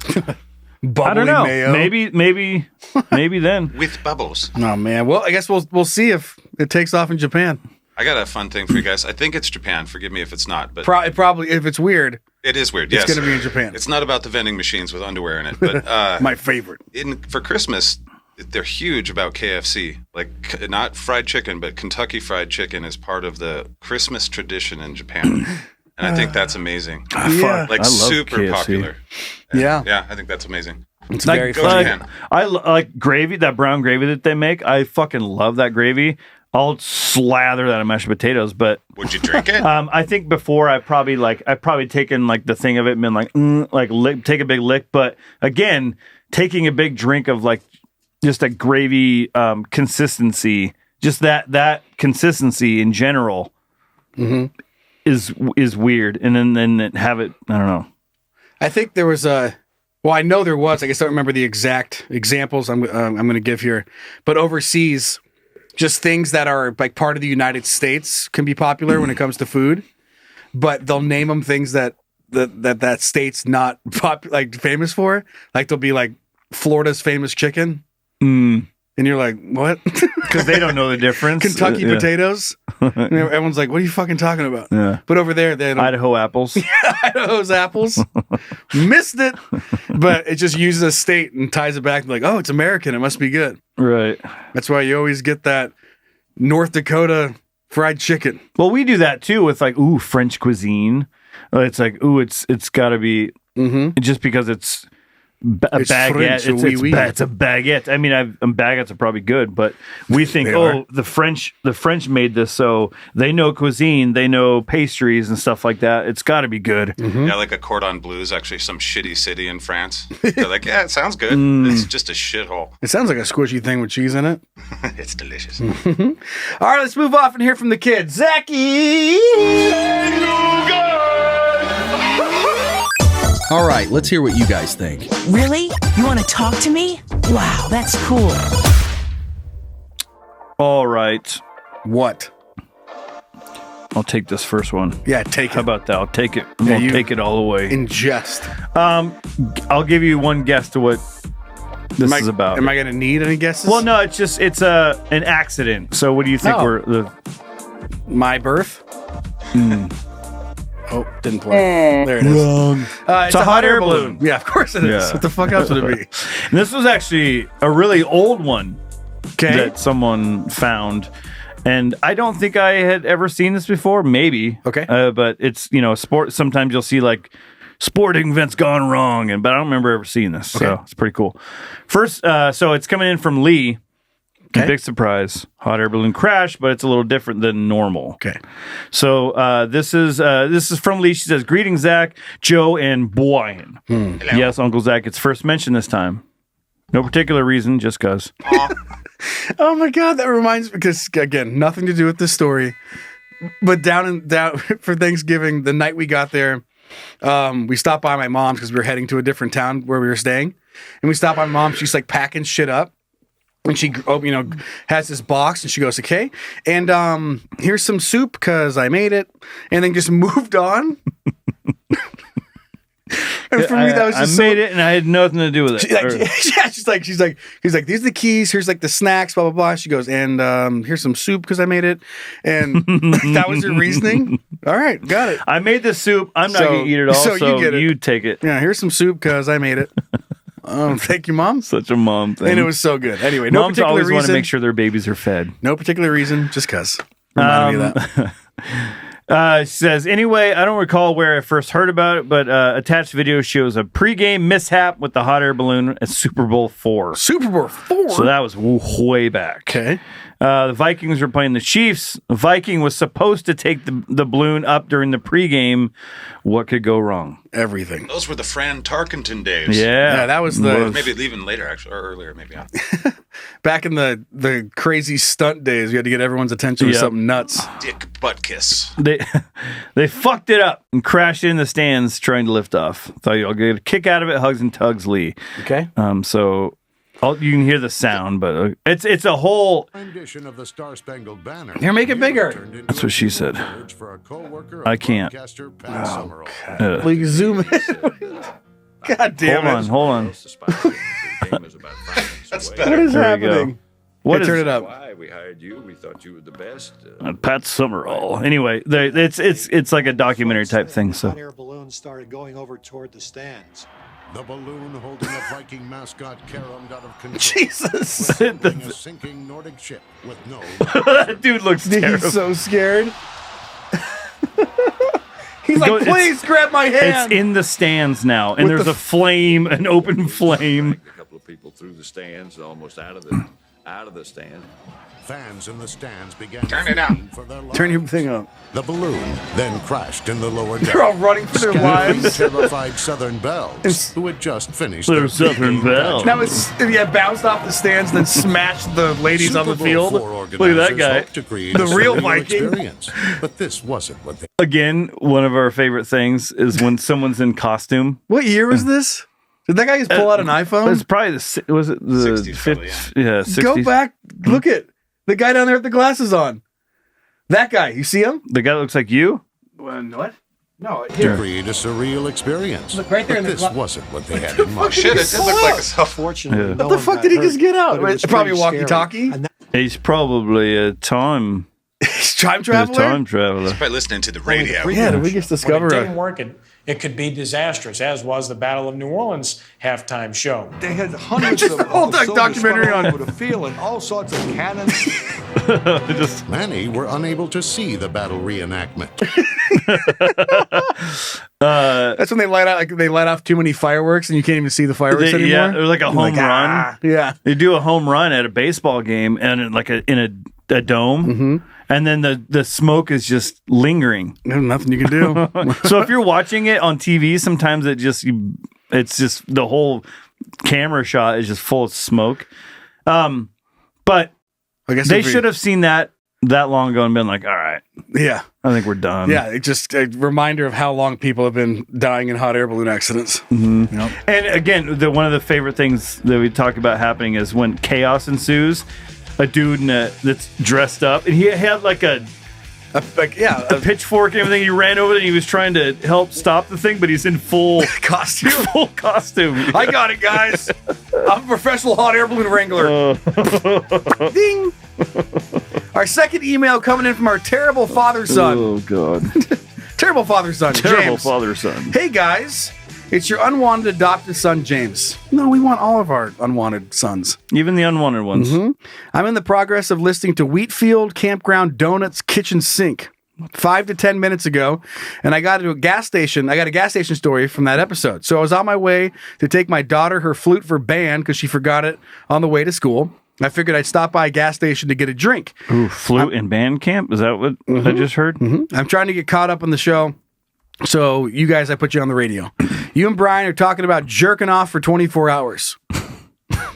Bubbly I don't know. mayo. Maybe then. with bubbles? Oh man. Well, I guess we'll see if it takes off in Japan. I got a fun thing for you guys. I think it's Japan. Forgive me if it's not, but Probably if it's weird, it is weird. it's Yes, going to be in Japan. It's not about the vending machines with underwear in it, but My favorite. for Christmas, they're huge about KFC. Like not fried chicken, but Kentucky Fried Chicken is part of the Christmas tradition in Japan, and I think that's amazing. Yeah. Like I love super KFC. popular. Yeah. Yeah, I think that's amazing. It's Like, very Go fun. Japan. I like gravy, that brown gravy that they make. I fucking love that gravy. I'll slather that on mashed potatoes, but Would you drink it? I think before I've probably taken like the thing of it and been like lick, take a big lick. But again, taking a big drink of like just a gravy consistency, just that consistency in general is weird. And then have it, I don't know. I think there was I know there was. I guess I don't remember the exact examples I'm going to give here, but overseas, just things that are like part of the United States can be popular when it comes to food, but they'll name them things that state's not like famous for. Like they'll be like Florida's famous chicken, and you're like, what? Because they don't know the difference. Kentucky Yeah. potatoes. And everyone's like, what are you fucking talking about? Yeah. But over there, they don't. Idaho apples. Idaho's apples. Missed it. But it just uses a state and ties it back to like, oh, it's American. It must be good. Right. That's why you always get that North Dakota fried chicken. Well, we do that too with like, French cuisine. It's like, it's got to be just because it's a It's baguette. French, It's, oui, it's, oui. ba- it's a baguette. I mean, baguettes are probably good, but we think, They are. the French made this, so they know cuisine, they know pastries and stuff like that. It's got to be good. Yeah, like a cordon bleu is actually some shitty city in France. They're like, yeah, it sounds good. It's just a shithole. It sounds like a squishy thing with cheese in it. It's delicious. All right, let's move off and hear from the kids. Zachy! All right, let's hear what you guys think. Really? You want to talk to me? Wow, that's cool. All right. What? I'll take this first one. Yeah, take How it. about that? I'll take it. Yeah, I'll you- take it all the way. Ingest. I'll give you one guess to what this is about. Am I going to need any guesses? Well, no, it's an accident. So what do you think Oh. were the... My birth? Oh, didn't play. There it is. Wrong. It's a hot air balloon. Yeah, of course it is. Yeah. What the fuck else would it be? And this was actually a really old one Okay. that someone found. And I don't think I had ever seen this before. Maybe. Okay. But it's, sport. Sometimes you'll see like sporting events gone wrong. But I don't remember ever seeing this. So Okay. it's pretty cool. First, so it's coming in from Lee. Okay. Big surprise. Hot air balloon crash, but it's a little different than normal. Okay. So this is from Lee. She says, "Greetings, Zach, Joe, and Brian." Yes, Uncle Zach. It's first mentioned this time. No particular reason, just cause. Oh my God, that reminds me, because again, nothing to do with this story, but down for Thanksgiving, the night we got there, we stopped by my mom's because we were heading to a different town where we were staying, and we stopped by my mom. She's like packing shit up. And she, has this box, and she goes, "Okay, and here's some soup because I made it," and then just moved on. And for me, that was just I made it, and I had nothing to do with it. she's like, these are the keys. Here's like the snacks, blah blah blah. She goes, and here's some soup because I made it, and that was your reasoning. All right, got it. I made the soup. I'm not gonna eat it all, so you get it. You take it. Yeah, here's some soup because I made it. Thank you, Mom. Such a mom thing. And it was so good. Anyway, no Moms particular always reason. want to make sure their babies are fed. No particular reason, just because. Reminded me of that. She says, anyway, I don't recall where I first heard about it, but attached video shows a pregame mishap with the hot air balloon at Super Bowl IV. Super Bowl IV? So that was way back. Okay. The Vikings were playing the Chiefs. The Viking was supposed to take the balloon up during the pregame. What could go wrong? Everything. Those were the Fran Tarkenton days. Yeah. That was the... Maybe even later, actually, or earlier, maybe. Yeah. Back in the crazy stunt days, we had to get everyone's attention with something nuts. Dick butt kiss. They fucked it up and crashed in the stands trying to lift off. Thought you'll get a kick out of it. Hugs and Tugs, Lee. Okay. So You can hear the sound, but it's a whole rendition of the Star-Spangled Banner. Here, make it bigger. That's what she said. I can't. Please zoom in. God damn it. Hold on. What is happening? What turn it up. Why we hired you? We thought you were the best. Pat Summerall. Anyway, it's like a documentary type thing. So hot air balloon started going over toward the stands. The balloon holding a Viking mascot caromed out of control. Jesus. A sinking Nordic ship with no. That dude looks terrible. He's so scared. He's like, please grab my hand. It's in the stands now, and there's a flame, an open flame. A couple of people through the stands, almost out of the stand. Fans in the stands began Turn it up. for their lives. Turn your thing up. The balloon then crashed in the lower deck. They're all running for their lives. Terrified Southern Belles, who had just finished Their Southern Belles. Now it's bounced off the stands, then smashed the ladies on the field. Look at that guy, the real Viking. Experience. But this wasn't what they. Again, one of our favorite things is when someone's in costume. What year was this? Did that guy just pull out an iPhone? It's probably the 60s, 50s? Yeah, 60s. Go back, look at the guy down there with the glasses on. That guy, you see him? The guy that looks like you? What? No, here. Agreed a surreal experience. Look right there in the this wasn't what they had in mind. Shit, it did look like a self. Fortunately, What the fuck did he just get out? It's probably a pretty walkie-talkie. He's probably a time traveler. Time traveler. He's probably listening to the radio. Yeah, did we just discover When it didn't work, it could be disastrous, as was the Battle of New Orleans halftime show. They had hundreds Just of the whole soldiers documentary all on over the field and all sorts of cannons. Many were unable to see the battle reenactment. That's when they light off too many fireworks and you can't even see the fireworks anymore. Yeah, or like a home run. Yeah, they do a home run at a baseball game and in a dome, and then the smoke is just lingering. There's nothing you can do. So if you're watching it on TV, sometimes it's just the whole camera shot is just full of smoke. But I guess they should have seen that long ago and been like, all right, yeah, I think we're done. Yeah, it's just a reminder of how long people have been dying in hot air balloon accidents. Yep. And again, one of the favorite things that we talk about happening is when chaos ensues. A dude that's dressed up, and he had like a pitchfork and everything. He ran over it and he was trying to help stop the thing, but he's in full costume. Full costume. I got it, guys. I'm a professional hot air balloon wrangler. Ding. Our second email coming in from our terrible father son. Oh God. Terrible father son. Terrible James. father son. Hey guys. It's your unwanted adopted son, James. No, we want all of our unwanted sons. Even the unwanted ones. I'm in the progress of listening to Wheatfield, Campground, Donuts, Kitchen Sink 5 to 10 minutes ago, and I got to a gas station. I got a gas station story from that episode. So I was on my way to take my daughter her flute for band because she forgot it on the way to school. I figured I'd stop by a gas station to get a drink. Ooh, flute in band camp? Is that what I just heard? I'm trying to get caught up on the show. So you guys, I put you on the radio. You and Brian are talking about jerking off for 24 hours.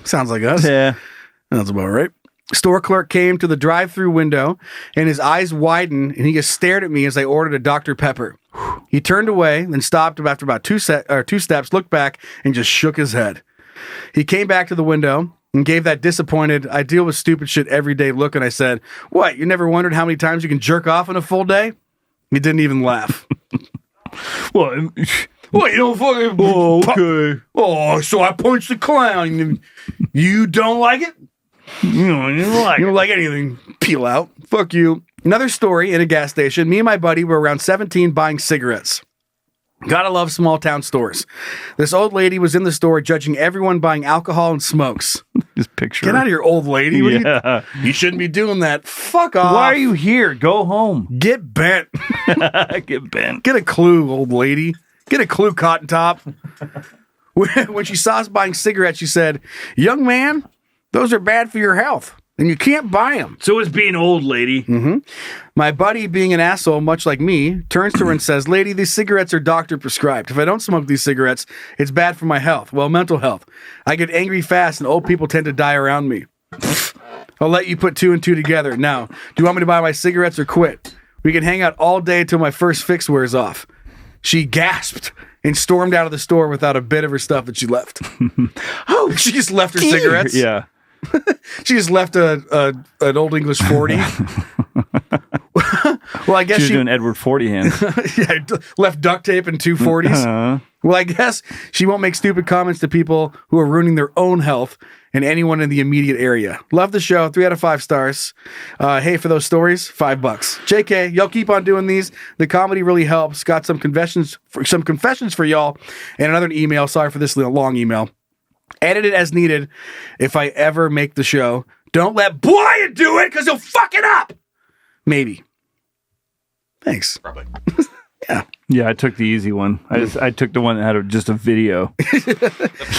Sounds like us. Yeah. That's about right. Store clerk came to the drive-through window and his eyes widened and he just stared at me as I ordered a Dr. Pepper. He turned away, then stopped after about two steps, looked back and just shook his head. He came back to the window and gave that disappointed, I deal with stupid shit every day look, and I said, what, you never wondered how many times you can jerk off in a full day? He didn't even laugh. Well, you don't fucking... Oh, okay. So I punched the clown. You don't like it? You don't like anything. Peel out. Fuck you. Another story in a gas station. Me and my buddy were around 17 buying cigarettes. Gotta love small town stores. This old lady was in the store judging everyone buying alcohol and smokes. Just picture. Get out of here, old lady. You shouldn't be doing that. Fuck off. Why are you here? Go home. Get bent. Get bent. Get a clue, old lady. Get a clue, Cotton Top. When she saw us buying cigarettes, she said, young man, those are bad for your health, and you can't buy them. So is being old, lady. My buddy, being an asshole, much like me, turns to her and says, lady, these cigarettes are doctor prescribed. If I don't smoke these cigarettes, it's bad for my health. Well, mental health. I get angry fast, and old people tend to die around me. I'll let you put two and two together. Now, do you want me to buy my cigarettes or quit? We can hang out all day till my first fix wears off. She gasped and stormed out of the store without a bit of her stuff that she left. Oh, she just left her cigarettes. Yeah. She just left an Old English 40. Well, I guess she was doing Edward 40 hands. Yeah, left duct tape and 2 40s. Well, I guess she won't make stupid comments to people who are ruining their own health and anyone in the immediate area. Love the show. 3 out of 5 stars. Hey, for those stories, $5. JK, y'all keep on doing these. The comedy really helps. Got some confessions for y'all and another email. Sorry for this long email. Edit it as needed if I ever make the show. Don't let Brian do it because he'll fuck it up. Maybe. Thanks. Probably. Yeah. Yeah, I took the easy one. I took the one that had just a video.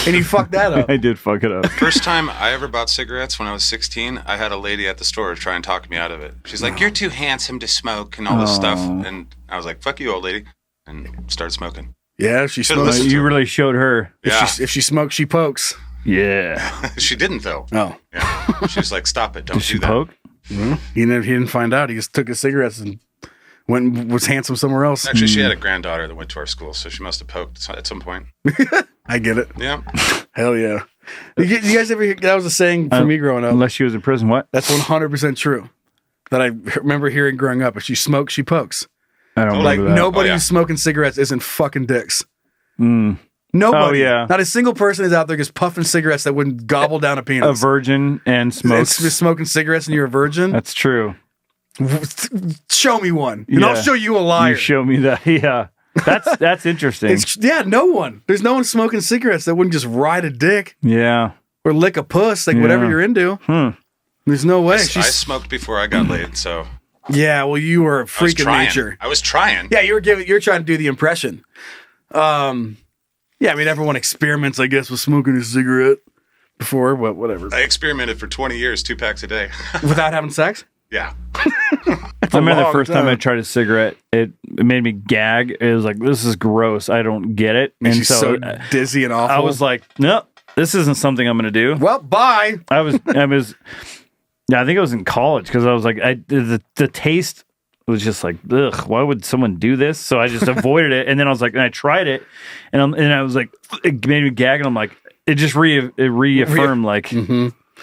And you fucked that up. I did fuck it up. First time I ever bought cigarettes when I was 16, I had a lady at the store try and talk me out of it. She's like, "You're too handsome to smoke," and all this stuff. And I was like, "Fuck you, old lady," and started smoking. Yeah, she smokes. You really showed her. Yeah. If she smokes, she pokes. Yeah. She didn't, though. Oh. Yeah. She was like, "Stop it. Don't Did do she that." poke? Mm-hmm. He didn't find out. He just took his cigarettes and was handsome somewhere else. Actually, she had a granddaughter that went to our school, so she must have poked at some point. I get it. Yeah. Hell yeah. You guys ever hear, that was a saying for me growing up. Unless she was in prison, what? That's 100% true. That I remember hearing growing up. If she smokes, she pokes. I don't like remember that. nobody who's smoking cigarettes isn't fucking dicks. Mm. Nobody. Oh, yeah. Not a single person is out there just puffing cigarettes that wouldn't gobble down a penis. A virgin and smokes. Smoking cigarettes and you're a virgin? That's true. Show me one. And I'll show you a liar. You show me that. Yeah. That's interesting. No one. There's no one smoking cigarettes that wouldn't just ride a dick. Yeah. Or lick a puss, like whatever you're into. There's no way. I smoked before I got laid, so. Yeah, well, you were a freak of nature. I was trying. Yeah, you were trying to do the impression. Yeah, I mean, everyone experiments, I guess, with smoking a cigarette before, but whatever. I experimented for 20 years, 2 packs a day. Without having sex? Yeah. I remember the first time I tried a cigarette, it made me gag. It was like, this is gross. I don't get it. Makes you so dizzy and awful. I was like, no, this isn't something I'm going to do. Well, bye. I think I was in college because I was like, the taste was just like, ugh, why would someone do this? So I just avoided it. And then I was like, and I tried it and I was like, it made me gag. And I'm like, it just reaffirmed like,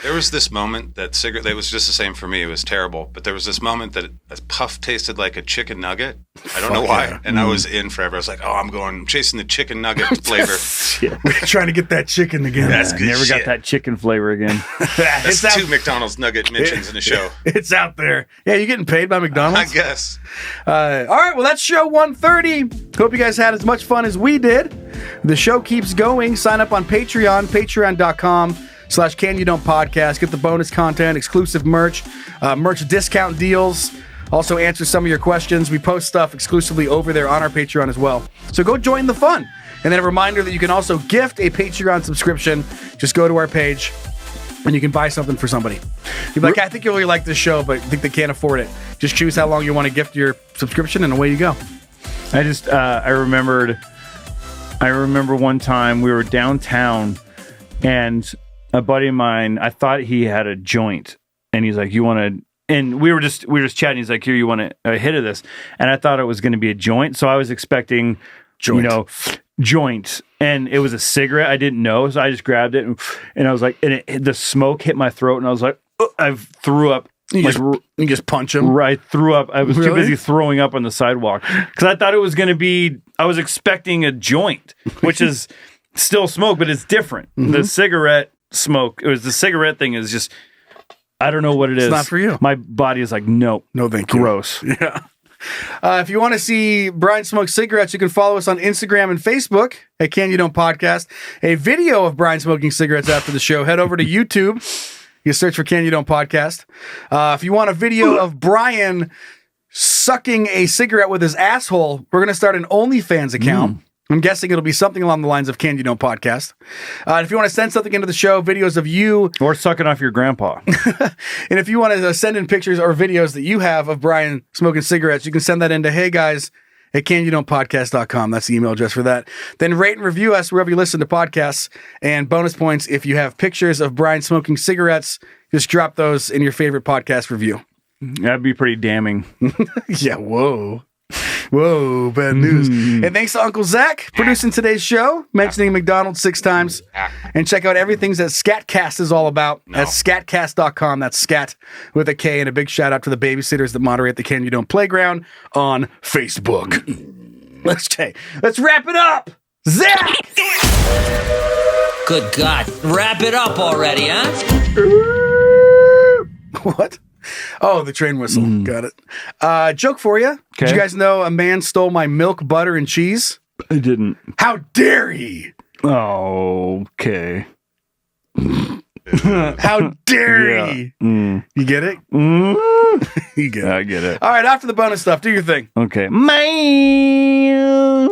There was this moment that cigarette, it was just the same for me. It was terrible. But there was this moment that a puff tasted like a chicken nugget. I don't know why. Yeah. And I was in forever. I was like, oh, I'm chasing the chicken nugget flavor. We're trying to get that chicken again. That's good Never shit. got that chicken flavor again. That's 2 McDonald's nugget mentions in a show. It's out there. Yeah, you getting paid by McDonald's? I guess. All right, well, that's show 130. Hope you guys had as much fun as we did. The show keeps going. Sign up on Patreon, patreon.com/CanYouDon'tPodcast. Get the bonus content, exclusive merch, merch discount deals. Also answer some of your questions. We post stuff exclusively over there on our Patreon as well. So go join the fun. And then a reminder that you can also gift a Patreon subscription. Just go to our page and you can buy something for somebody. You're like, I think you really like this show, but I think they can't afford it. Just choose how long you want to gift your subscription and away you go. I remember one time we were downtown and a buddy of mine, I thought he had a joint and he's like, you want to, and we were just chatting. He's like, here, you want a hit of this? And I thought it was going to be a joint. So I was expecting, joint. And it was a cigarette. I didn't know. So I just grabbed it and I was like, and the smoke hit my throat and I was like, I threw up. You just punch him? Right. Threw up. I was too busy throwing up on the sidewalk because I thought it was going to be, I was expecting a joint, which is still smoke, but it's different. The cigarette smoke, the cigarette thing is just, I don't know what it is. It's not for you. My body is like, no, thank you. Gross. Yeah. If you want to see Brian smoke cigarettes, you can follow us on Instagram and Facebook at Can You Don't Podcast. A video of Brian smoking cigarettes after the show, head over to YouTube. You search for Can You Don't Podcast. If you want a video of Brian sucking a cigarette with his asshole, we're going to start an OnlyFans account. I'm guessing it'll be something along the lines of Can You Don't Podcast. And if you want to send something into the show, videos of you. Or sucking off your grandpa. And if you want to send in pictures or videos that you have of Brian smoking cigarettes, you can send that into heyguys@canyouDon'tPodcast.com. That's the email address for that. Then rate and review us wherever you listen to podcasts. And bonus points if you have pictures of Brian smoking cigarettes, just drop those in your favorite podcast review. That'd be pretty damning. Yeah, whoa. Whoa, bad news. And thanks to Uncle Zach producing today's show, mentioning McDonald's 6 times. And check out everything that Scatcast is all about at scatcast.com. That's scat with a K. And a big shout out to the babysitters that moderate the Can You Don't Playground on Facebook. Let's wrap it up. Zach! Good God. Wrap it up already, huh? What? Oh, the train whistle. Got it. Joke for you. Did you guys know a man stole my milk, butter, and cheese? I didn't. How dare he? Oh, okay. How dare he? You get it? You get it. I get it. All right, after the bonus stuff, do your thing. Okay. Man.